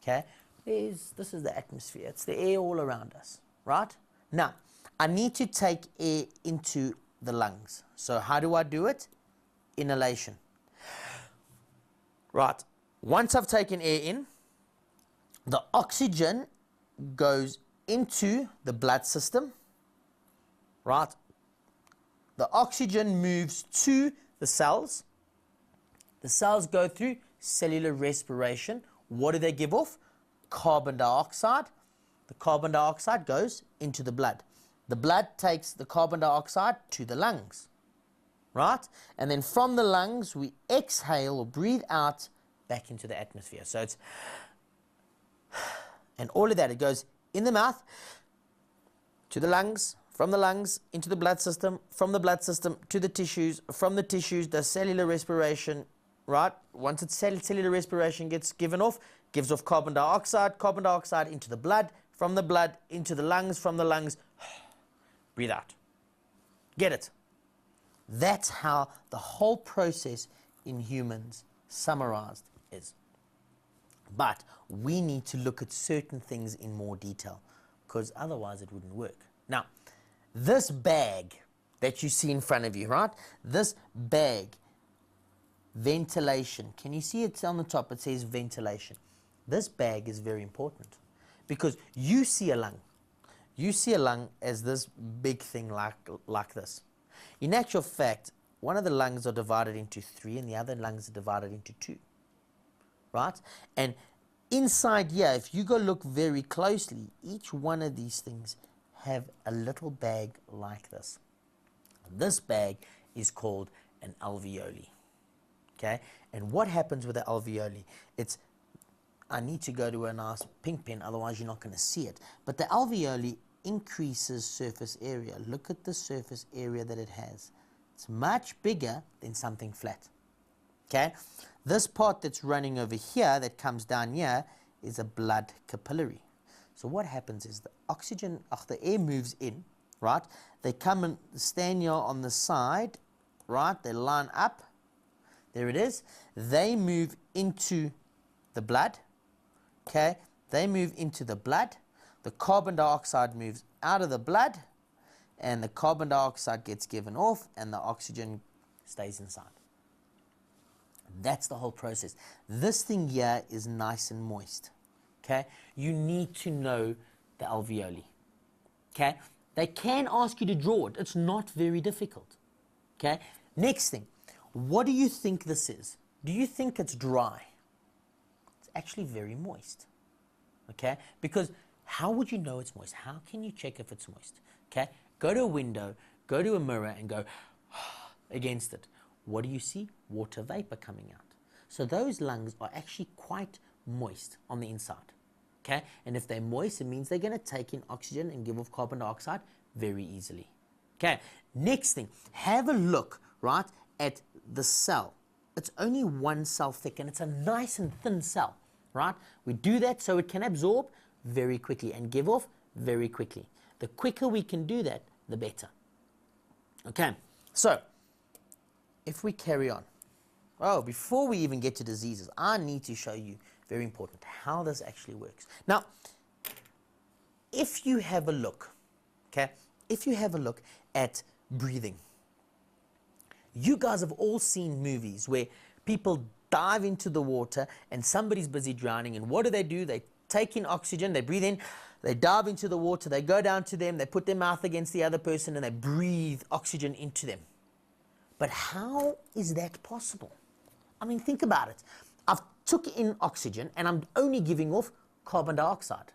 Okay, this is the atmosphere. It's the air all around us, right? Now, I need to take air into the lungs. So how do I do it? Inhalation. Right, once I've taken air in, the oxygen goes into the blood system, right? The oxygen moves to the cells. The cells go through cellular respiration. What do they give off? Carbon dioxide. The carbon dioxide goes into the blood. The blood takes the carbon dioxide to the lungs, right? And then from the lungs, we exhale or breathe out back into the atmosphere. So it's, and all of that, it goes in the mouth, to the lungs, from the lungs, into the blood system, from the blood system, to the tissues, from the tissues, the cellular respiration, right? Once it's cellular respiration gets given off, gives off carbon dioxide into the blood, from the blood, into the lungs, from the lungs, breathe out. Get it? That's how the whole process in humans, summarized, is. But we need to look at certain things in more detail, because otherwise it wouldn't work. Now, this bag that you see in front of you, right? This bag, ventilation. Can you see it on the top? It says ventilation. This bag is very important, because you see a lung. You see a lung as this big thing like this. In actual fact, one of the lungs are divided into 3 and the other lungs are divided into 2. Right? And inside here, if you go look very closely, each one of these things have a little bag like this. This bag is called an alveoli. Okay? And what happens with the alveoli? It's, I need to go to a nice pink pen, otherwise you're not going to see it. But the alveoli increases surface area. Look at the surface area that it has. It's much bigger than something flat. Okay? This part that's running over here, that comes down here, is a blood capillary. So what happens is the oxygen, the air moves in, right? They come and stand here on the side, right? They line up. There it is. They move into the blood. Okay? They move into the blood. The carbon dioxide moves out of the blood, and the carbon dioxide gets given off, and the oxygen stays inside. That's the whole process. This thing here is nice and moist. Okay? You need to know the alveoli. Okay? They can ask you to draw it. It's not very difficult. Okay? Next thing, what do you think this is? Do you think it's dry? actually very moist. Okay, because how would you know it's moist? How can you check if it's moist? Okay, go to a window, go to a mirror and go against it. What do you see? Water vapor coming out. So those lungs are actually quite moist on the inside. Okay, and if they're moist, it means they're going to take in oxygen and give off carbon dioxide very easily. Okay, next thing, have a look, right, at the cell. It's only one cell thick and it's a nice and thin cell, right? We do that so it can absorb very quickly and give off very quickly. The quicker we can do that, the better. Okay, so if we carry on, before we even get to diseases, I need to show you, very important, how this actually works. Now, if you have a look, okay, if you have a look at breathing, you guys have all seen movies where people dive into the water and somebody's busy drowning, and what do? They take in oxygen, they breathe in, they dive into the water, they go down to them, they put their mouth against the other person and they breathe oxygen into them. But how is that possible? I mean, think about it. I've took in oxygen and I'm only giving off carbon dioxide.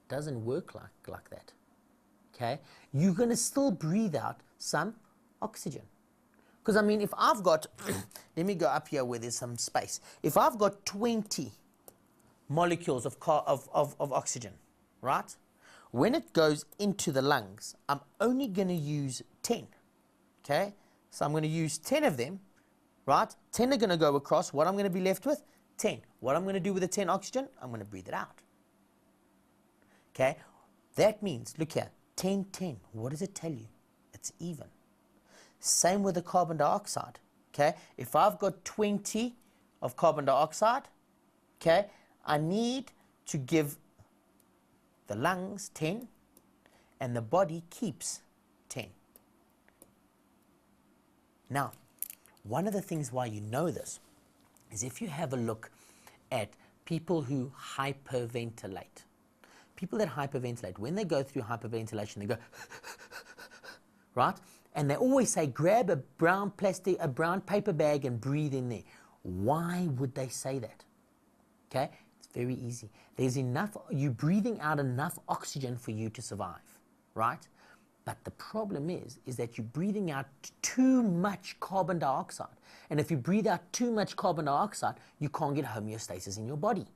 Doesn't work like that. Okay? You're going to still breathe out some oxygen. Because, I mean, if I've got, let me go up here where there's some space. If I've got 20 molecules of oxygen, right? When it goes into the lungs, I'm only going to use 10, okay? So I'm going to use 10 of them, right? 10 are going to go across. What I'm going to be left with? 10. What I'm going to do with the 10 oxygen? I'm going to breathe it out, okay? That means, look here, 10, 10. What does it tell you? It's even. Same with the carbon dioxide, okay? If I've got 20 of carbon dioxide, okay, I need to give the lungs 10 and the body keeps 10. Now, one of the things why you know this is if you have a look at people who hyperventilate. People that hyperventilate, when they go through hyperventilation, they go, right? And they always say, grab a brown paper bag and breathe in there. Why would they say that? Okay, it's very easy. There's enough, you're breathing out enough oxygen for you to survive, right? But the problem is that you're breathing out too much carbon dioxide. And if you breathe out too much carbon dioxide, you can't get homeostasis in your body,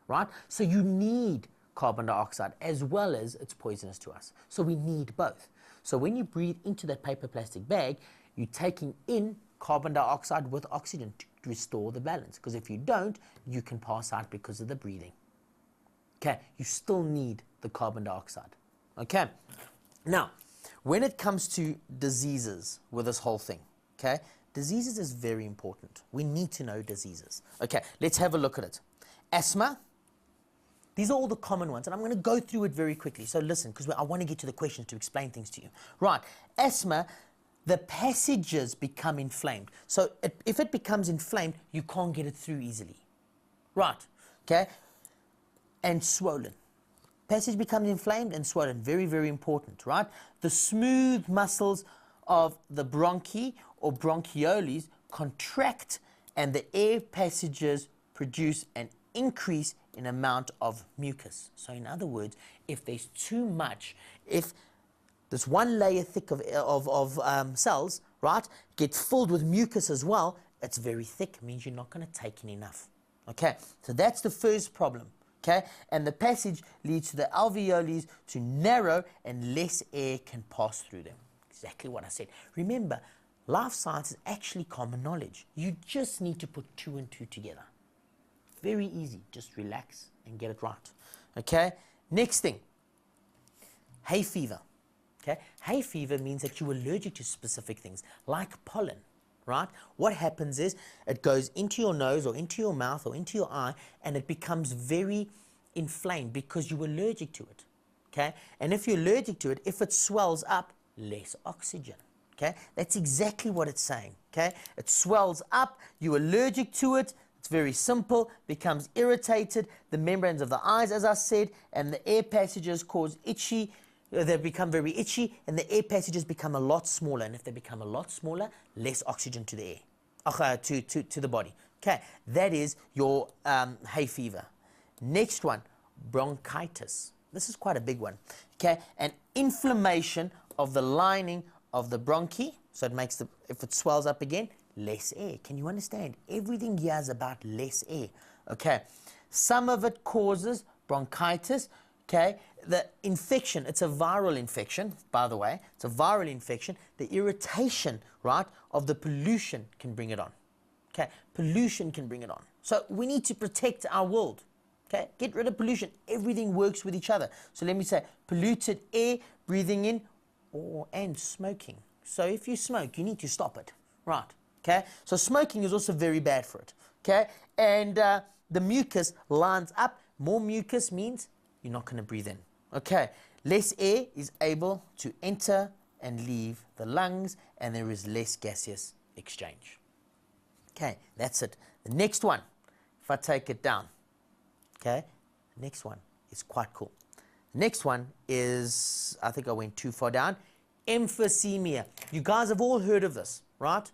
right? So you need carbon dioxide as well as it's poisonous to us. So we need both. So when you breathe into that paper plastic bag, you're taking in carbon dioxide with oxygen to restore the balance. Because if you don't, you can pass out because of the breathing. Okay, you still need the carbon dioxide. Okay, now, when it comes to diseases with this whole thing, okay, diseases is very important. We need to know diseases. Okay, let's have a look at it. Asthma. These are all the common ones, and I'm going to go through it very quickly. So listen, because I want to get to the questions to explain things to you. Right, asthma, the passages become inflamed. So if it becomes inflamed, you can't get it through easily. Right, okay, and swollen. Passage becomes inflamed and swollen. Very, very important, right? The smooth muscles of the bronchi or bronchioles contract, and the air passages produce an increase in amount of mucus. So in other words, if there's too much, if this one layer thick of cells, right, gets filled with mucus as well, it's very thick, means you're not going to take in enough. Okay, so that's the first problem. Okay, and the passage leads to the alveoli to narrow and less air can pass through them. Exactly what I said. Remember, life science is actually common knowledge. You just need to put 2 and 2 together. Very easy. Just relax and get it right. Okay, next thing, hay fever. Okay, hay fever means that you're allergic to specific things like pollen. Right? What happens is it goes into your nose or into your mouth or into your eye, and it becomes very inflamed because you're allergic to it. Okay? And if you're allergic to it, if it swells up, less oxygen. Okay? That's exactly what it's saying. Okay? It swells up, you're allergic to it. It's very simple, becomes irritated. The membranes of the eyes, as I said, and the air passages cause itchy. They become very itchy, and the air passages become a lot smaller. And if they become a lot smaller, less oxygen to the air, to the body. Okay, that is your hay fever. Next one, bronchitis. This is quite a big one. Okay, an inflammation of the lining of the bronchi, so it makes the, if it swells up again, less air. Can you understand? Everything here is about less air. Okay, some of it causes bronchitis. Okay, the infection, it's a viral infection, by the way. It's a viral infection. The irritation, right, of the pollution can bring it on. Okay, pollution can bring it on. So we need to protect our world. Okay, get rid of pollution. Everything works with each other. So let me say, polluted air, breathing in, and smoking. So if you smoke, you need to stop it, right? Okay, so smoking is also very bad for it. Okay, and the mucus lines up. More mucus means you're not going to breathe in. Okay, less air is able to enter and leave the lungs, and there is less gaseous exchange. Okay, that's it. The next one, if I take it down, okay, the next one is quite cool. The next one is, I think I went too far down, emphysema. You guys have all heard of this, right?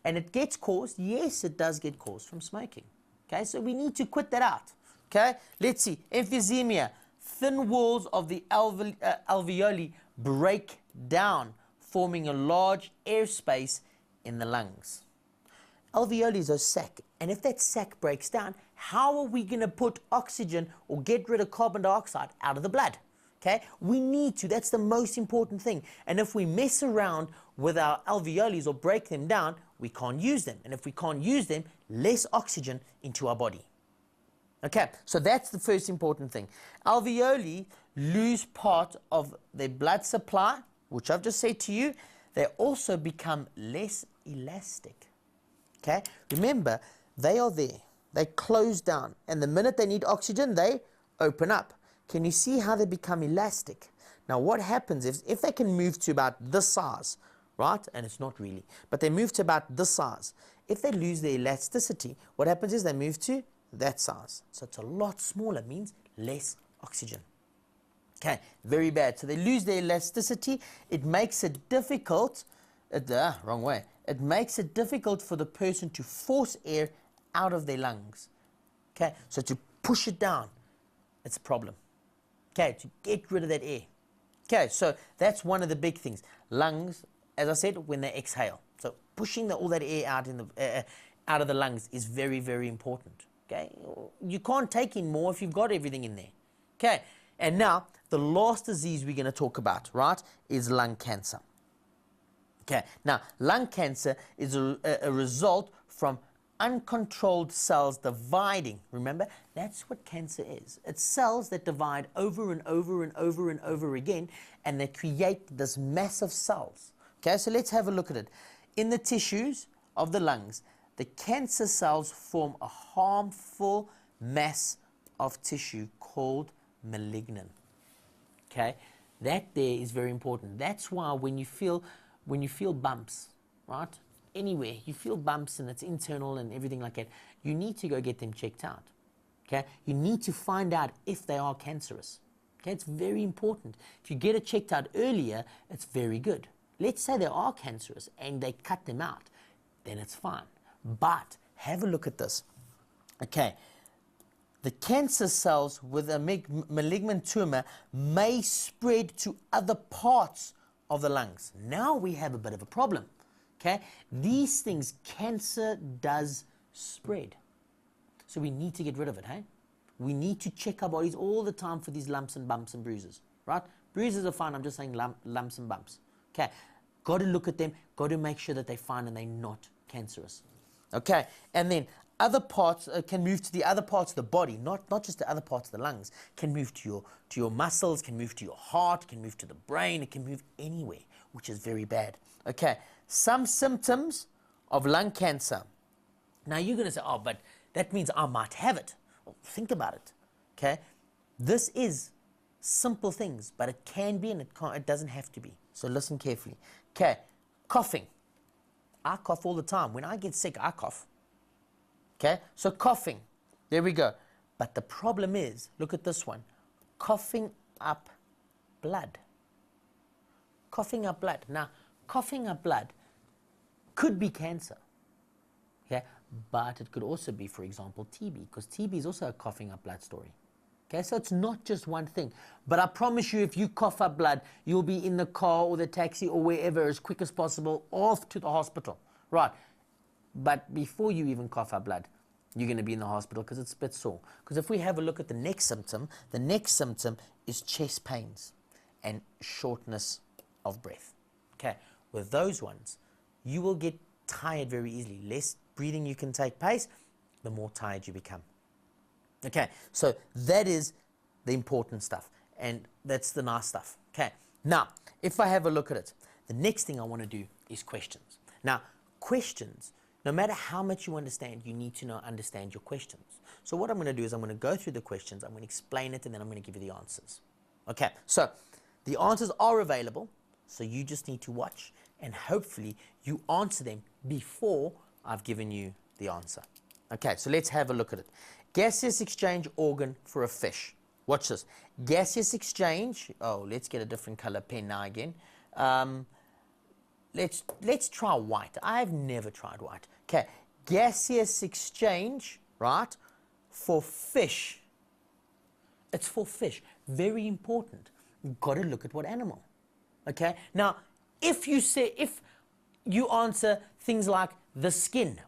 And it gets caused, yes, it does get caused from smoking. Okay, so we need to quit that out. Okay, let's see. Emphysema, thin walls of the alveoli break down, forming a large airspace in the lungs. Alveoli is a sac, and if that sac breaks down, how are we going to put oxygen or get rid of carbon dioxide out of the blood? Okay, we need to. That's the most important thing. And if we mess around with our alveoli or break them down, we can't use them. And if we can't use them, less oxygen into our body. Okay, so that's the first important thing. Alveoli lose part of their blood supply, which I've just said to you. They also become less elastic. Okay, remember, they are there. They close down. And the minute they need oxygen, they open up. Can you see how they become elastic? Now, what happens if they can move to about this size, right? And it's not really, but they move to about this size. If they lose their elasticity, what happens is they move to that size. So it's a lot smaller, means less oxygen. Okay, very bad. So they lose their elasticity. It makes it difficult, wrong way. It makes it difficult for the person to force air out of their lungs. Okay, so to push it down, it's a problem. Okay, to get rid of that air. Okay, so that's one of the big things. Lungs, as I said, when they exhale. So pushing all that air out out of the lungs is very, very important. Okay, you can't take in more if you've got everything in there. Okay, and now the last disease we're going to talk about, right, is lung cancer. Okay, now lung cancer is a result from uncontrolled cells dividing. Remember, that's what cancer is. It's cells that divide over and over and over and over again, and they create this massive cells. Okay, so let's have a look at it. In the tissues of the lungs, the cancer cells form a harmful mass of tissue called malignant. Okay, that there is very important. That's why when you feel bumps, right, anywhere, you feel bumps and it's internal and everything like that, you need to go get them checked out. Okay, you need to find out if they are cancerous. Okay, it's very important. If you get it checked out earlier, it's very good. Let's say they are cancerous and they cut them out, then it's fine. But have a look at this. Okay, the cancer cells with a malignant tumor may spread to other parts of the lungs. Now we have a bit of a problem. Okay, these things, cancer does spread. So we need to get rid of it, hey? We need to check our bodies all the time for these lumps and bumps and bruises, right? Bruises are fine, I'm just saying lumps and bumps. Okay, got to look at them, got to make sure that they're fine and they're not cancerous. Okay, and then other parts can move to the other parts of the body, not just the other parts of the lungs. Can move to your muscles, can move to your heart, can move to the brain, it can move anywhere, which is very bad. Okay, some symptoms of lung cancer. Now you're going to say, oh, but that means I might have it. Well, think about it. Okay, this is simple things, but it can be and it doesn't have to be. So listen carefully. Okay, coughing. I cough all the time. When I get sick, I cough. Okay, so coughing, there we go. But the problem is, look at this one, coughing up blood. Coughing up blood. Now, coughing up blood could be cancer. Okay, but it could also be, for example, TB, because TB is also a coughing up blood story. Okay, so it's not just one thing. But I promise you, if you cough up blood, you'll be in the car or the taxi or wherever as quick as possible, off to the hospital. Right. But before you even cough up blood, you're going to be in the hospital because it's a bit sore. Because if we have a look at the next symptom is chest pains and shortness of breath. Okay, with those ones, you will get tired very easily. Less breathing you can take place, the more tired you become. Okay, so that is the important stuff, and that's the nice stuff. Okay, now, if I have a look at it, the next thing I want to do is questions. Now, questions, no matter how much you understand, you need to understand your questions. So what I'm going to do is I'm going to go through the questions, I'm going to explain it, and then I'm going to give you the answers. Okay, so the answers are available, so you just need to watch, and hopefully you answer them before I've given you the answer. Okay, so let's have a look at it. Gaseous exchange organ for a fish. Watch this. Gaseous exchange. Oh, let's get a different color pen now again. Let's try white. I've never tried white. Okay, gaseous exchange, right, for fish. It's for fish. Very important. You've got to look at what animal. Okay, now if you answer things like the skin,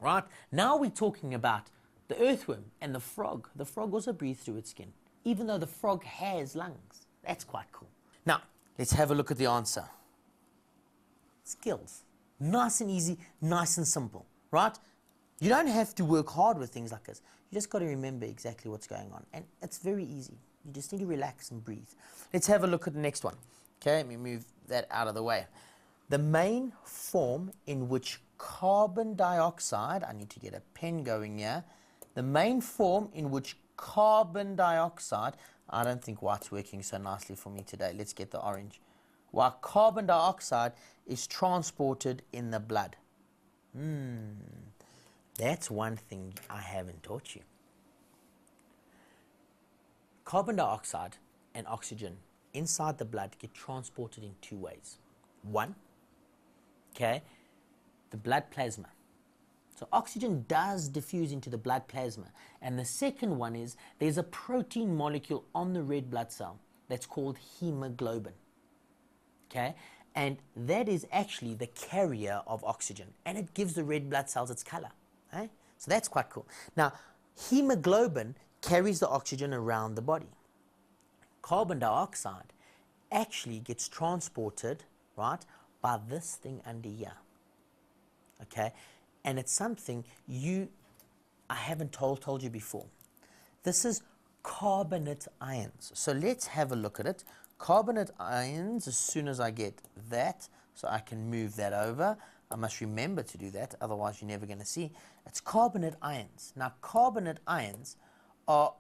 right, now we're talking about the earthworm and the frog. The frog also breathes through its skin, even though the frog has lungs. That's quite cool. Now, let's have a look at the answer. Skills. Nice and easy, nice and simple, right? You don't have to work hard with things like this. You just got to remember exactly what's going on. And it's very easy. You just need to relax and breathe. Let's have a look at the next one. Okay, let me move that out of the way. The main form in which carbon dioxide, I need to get a pen going here. The main form in which carbon dioxide, I don't think white's working so nicely for me today. Let's get the orange. While carbon dioxide is transported in the blood. That's one thing I haven't taught you. Carbon dioxide and oxygen inside the blood get transported in two ways. One, okay, the blood plasma. So oxygen does diffuse into the blood plasma. And the second one is there's a protein molecule on the red blood cell that's called hemoglobin. Okay? And that is actually the carrier of oxygen. And it gives the red blood cells its color. Okay? So that's quite cool. Now, hemoglobin carries the oxygen around the body. Carbon dioxide actually gets transported, right, by this thing under here. Okay? And it's something I haven't told you before. This is carbonate ions. So let's have a look at it. Carbonate ions, as soon as I get that, so I can move that over. I must remember to do that, otherwise you're never going to see. It's carbonate ions. Now, carbonate ions are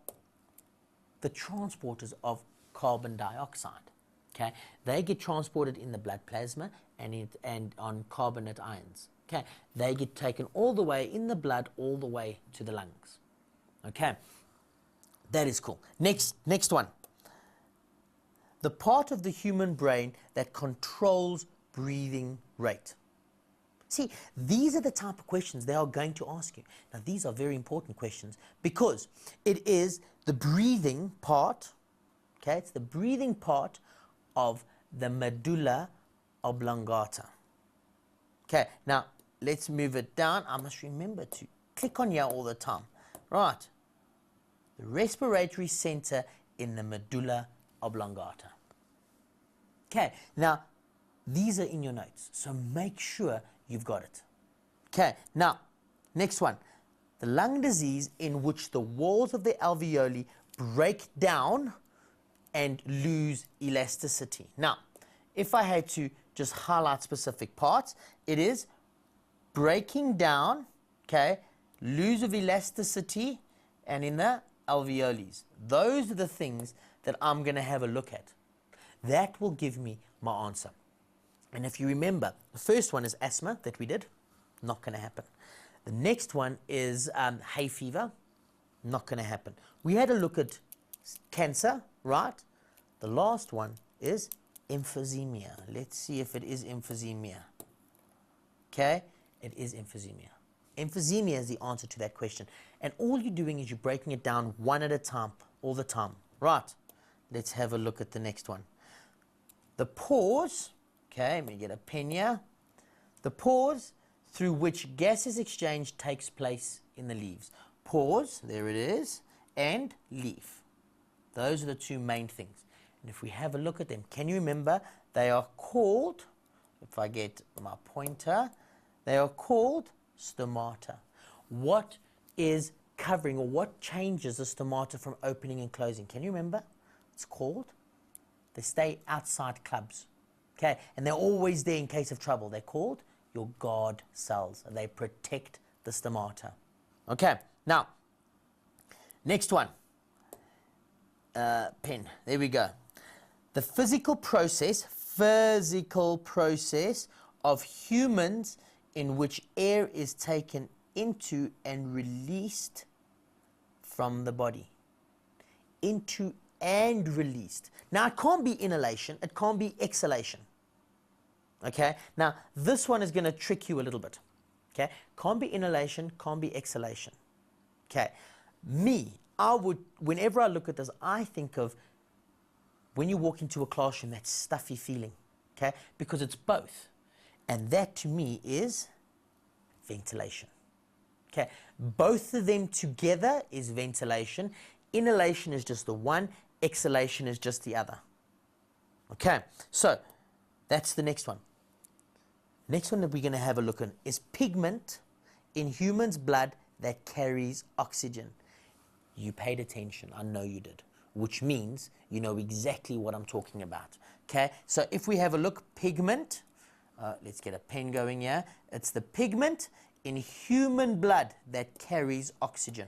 the transporters of carbon dioxide. Okay? They get transported in the blood plasma and on carbonate ions. Okay, they get taken all the way in the blood, all the way to the lungs. Okay, that is cool. Next one. The part of the human brain that controls breathing rate. See, these are the type of questions they are going to ask you. Now, these are very important questions because it is the breathing part, okay, it's the breathing part of the medulla oblongata. Okay, now, let's move it down. I must remember to click on here all the time. Right. The respiratory center in the medulla oblongata. Okay. Now, these are in your notes, so make sure you've got it. Okay. Now, next one. The lung disease in which the walls of the alveoli break down and lose elasticity. Now, if I had to just highlight specific parts, it is breaking down, okay, lose of elasticity, and in the alveoles. Those are the things that I'm going to have a look at. That will give me my answer. And if you remember, the first one is asthma that we did, not going to happen. The next one is hay fever, not going to happen. We had a look at cancer, right? The last one is emphysema. Let's see if it is emphysema. Okay? It is emphysema. Emphysema is the answer to that question. And all you're doing is you're breaking it down one at a time, all the time. Right, let's have a look at the next one. The pores, okay, let me get a pen here. The pores through which gaseous exchange takes place in the leaves. Pores, there it is, and leaf. Those are the two main things. And if we have a look at them, can you remember they are called, if I get my pointer, they are called stomata. What is covering, or what changes the stomata from opening and closing? Can you remember? It's called, they stay outside clubs, okay, and they're always there in case of trouble. They're called your guard cells, and they protect the stomata. Okay, now next one, pen, there we go. The physical process of humans in which air is taken into and released from the body. Into and released. Now, it can't be inhalation, it can't be exhalation. Okay? Now, this one is going to trick you a little bit. Okay? Can't be inhalation, can't be exhalation. Okay? I would, whenever I look at this, I think of when you walk into a classroom, that stuffy feeling. Okay? Because it's both. And that to me is ventilation. Okay, both of them together is ventilation. Inhalation is just the one, exhalation is just the other. Okay, so that's the next one. Next one that we're going to have a look at is pigment in humans' blood that carries oxygen. You paid attention, I know you did, which means you know exactly what I'm talking about. Okay, so if we have a look, pigment, let's get a pen going here. It's the pigment in human blood that carries oxygen.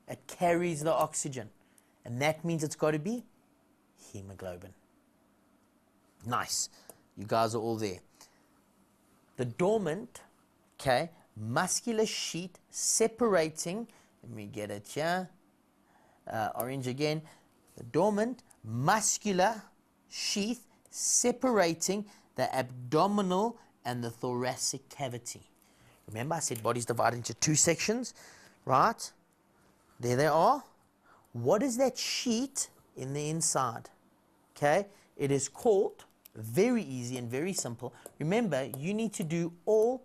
It carries the oxygen. And that means it's got to be hemoglobin. Nice. You guys are all there. The dormant, okay, muscular sheet separating, let me get it here, orange again. The dormant muscular sheath separating the abdominal and the thoracic cavity. Remember, I said body's divided into two sections, right? There they are. What is that sheet in the inside? Okay, it is called, very easy and very simple. Remember, you need to do all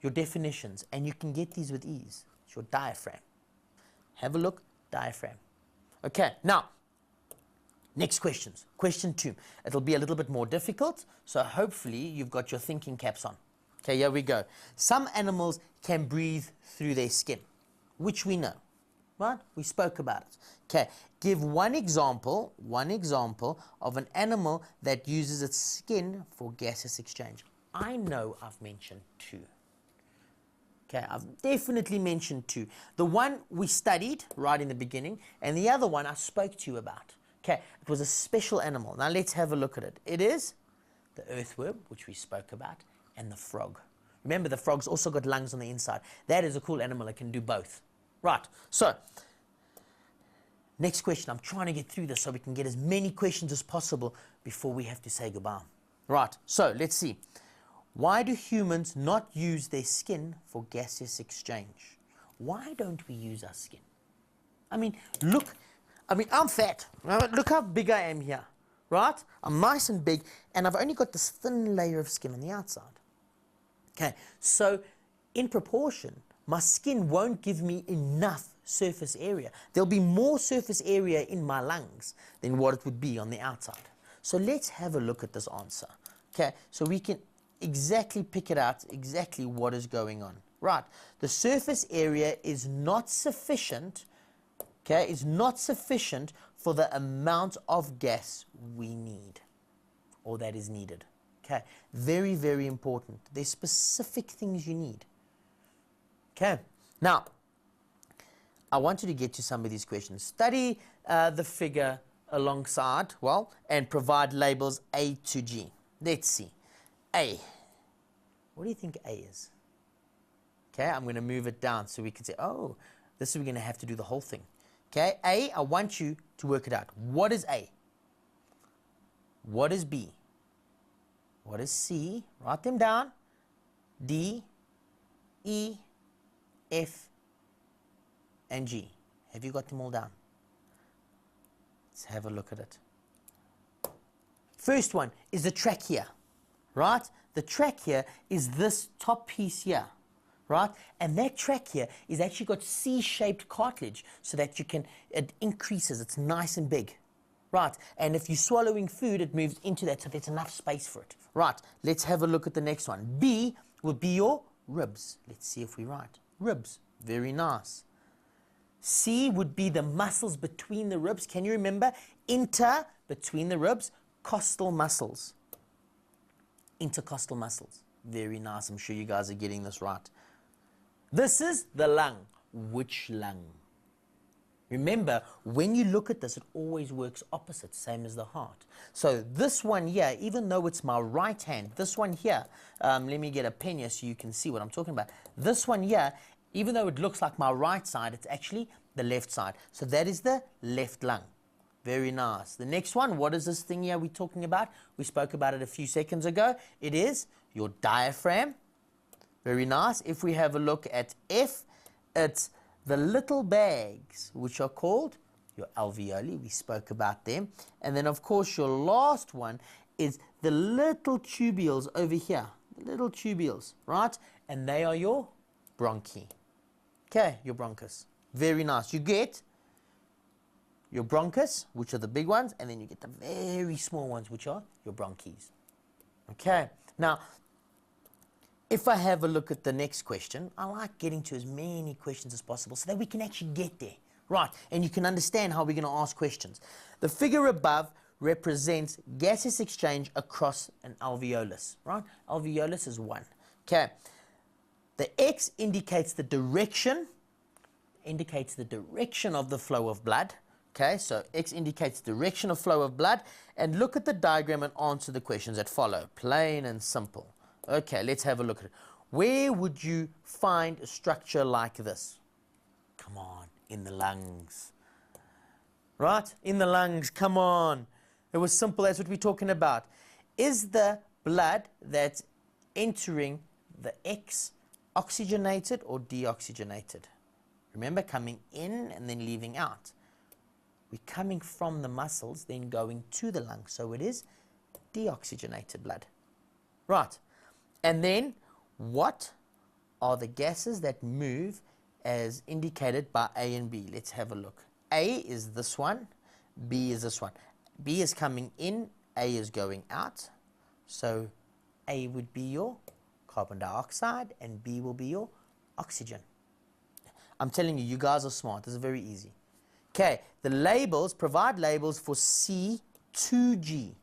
your definitions, and you can get these with ease. It's your diaphragm. Have a look, diaphragm. Okay, now, next questions. Question 2. It'll be a little bit more difficult, so hopefully you've got your thinking caps on. Okay, here we go. Some animals can breathe through their skin, which we know, right? We spoke about it. Okay, give one example of an animal that uses its skin for gaseous exchange. I know I've mentioned 2. Okay, I've definitely mentioned 2. The one we studied right in the beginning, and the other one I spoke to you about. Okay, it was a special animal. Now let's have a look at it. It is the earthworm, which we spoke about, and the frog. Remember, the frog's also got lungs on the inside. That is a cool animal. It can do both. Right, so next question. I'm trying to get through this so we can get as many questions as possible before we have to say goodbye. Right, so let's see. Why do humans not use their skin for gaseous exchange? Why don't we use our skin? I mean, look, I'm fat. Look how big I am here, right? I'm nice and big, and I've only got this thin layer of skin on the outside. Okay, so in proportion, my skin won't give me enough surface area. There'll be more surface area in my lungs than what it would be on the outside. So let's have a look at this answer. Okay, so we can exactly pick it out, exactly what is going on. Right, the surface area is not sufficient, okay, is not sufficient for the amount of gas we need, or that is needed. Okay, very, very important. There's specific things you need. Okay, now, I want you to get to some of these questions. Study the figure alongside, and provide labels A to G. Let's see. A. What do you think A is? Okay, I'm going to move it down so we can say, oh, this is we're going to have to do the whole thing. Okay, A, I want you to work it out. What is A? What is B? What is C? Write them down. D, E, F, and G. Have you got them all down? Let's have a look at it. First one is the trachea, right? The trachea is this top piece here, right? And that trachea is actually got C-shaped cartilage so that it increases, it's nice and big, right? And if you're swallowing food, it moves into that, so there's enough space for it. Right, let's have a look at the next one. B will be your ribs. Let's see if we write. Ribs, very nice. C would be the muscles between the ribs. Can you remember? Inter, between the ribs, costal muscles. Intercostal muscles. Very nice. I'm sure you guys are getting this right. This is the lung. Which lung? Remember, when you look at this, it always works opposite, same as the heart. So this one here, even though it's my right hand, this one here, let me get a pen here so you can see what I'm talking about. This one here, even though it looks like my right side, it's actually the left side. So that is the left lung. Very nice. The next one, what is this thing here we're talking about? We spoke about it a few seconds ago. It is your diaphragm. Very nice. If we have a look at F, it's the little bags, which are called your alveoli. We spoke about them. And then, of course, your last one is the little tubules over here. The little tubules, right? And they are your bronchi. Okay, your bronchus. Very nice. You get your bronchus, which are the big ones, and then you get the very small ones, which are your bronchis. Okay. Now, if I have a look at the next question, I like getting to as many questions as possible so that we can actually get there. Right, and you can understand how we're going to ask questions. The figure above represents gaseous exchange across an alveolus, right? Alveolus is 1. Okay. The X indicates the direction of the flow of blood. Okay, so X indicates direction of flow of blood. And look at the diagram and answer the questions that follow. Plain and simple. Okay, let's have a look at it. Where would you find a structure like this? Come on, in the lungs. Right? In the lungs, come on. It was simple, that's what we're talking about. Is the blood that's entering the X oxygenated or deoxygenated? Remember, coming in and then leaving out. We're coming from the muscles, then going to the lungs. So it is deoxygenated blood. Right. And then, what are the gases that move as indicated by A and B? Let's have a look. A is this one, B is this one. B is coming in, A is going out. So A would be your carbon dioxide and B will be your oxygen. I'm telling you, you guys are smart. This is very easy. Okay, the labels, provide labels for C to G.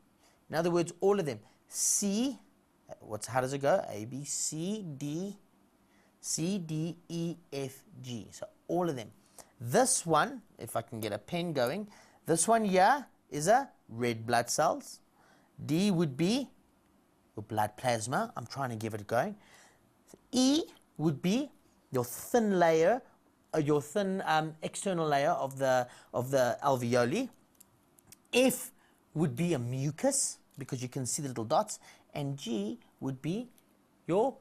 In other words, all of them. C, how does it go? A, B, C, D, E, F, G. So all of them. This one, if I can get a pen going, this one here is a red blood cells. D would be your blood plasma. I'm trying to give it going. E would be your thin layer, your thin external layer of the alveoli. F would be a mucus because you can see the little dots, and G would be your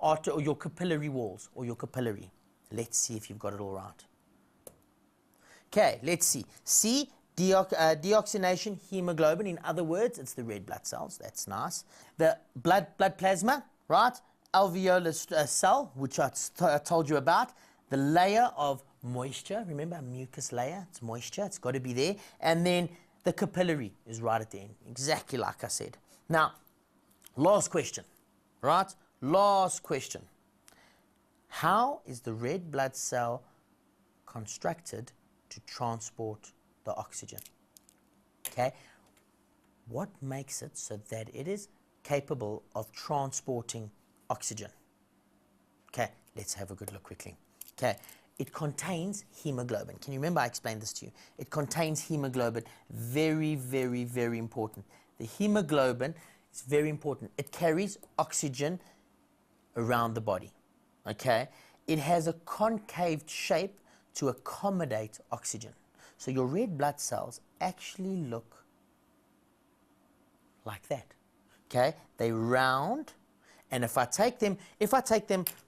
artery or your capillary walls or your capillary. Let's see if you've got it all right. Okay, let's see. C, deoxygenation, hemoglobin. In other words, it's the red blood cells. That's nice. The blood plasma, right? Alveolar cell, which I told you about. The layer of moisture. Remember, a mucus layer. It's moisture. It's got to be there. And then the capillary is right at the end. Exactly like I said. Now, last question, right? Last question. How is the red blood cell constructed to transport the oxygen? Okay. What makes it so that it is capable of transporting oxygen? Okay, let's have a good look quickly. Okay, it contains hemoglobin. Can you remember I explained this to you? It contains hemoglobin. Very, very, very important. The hemoglobin is very important. It carries oxygen around the body. Okay, it has a concave shape to accommodate oxygen. So your red blood cells actually look like that. Okay, they're round And if I take them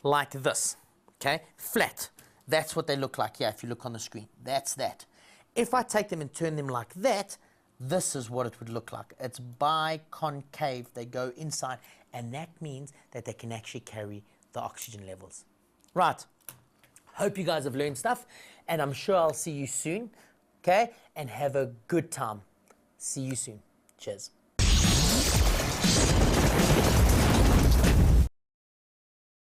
like this, okay, flat, that's what they look like here if you look on the screen. That's that. If I take them and turn them like that, this is what it would look like. It's biconcave. They go inside, and that means that they can actually carry the oxygen levels. Right. Hope you guys have learned stuff, and I'm sure I'll see you soon, okay? And have a good time. See you soon. Cheers.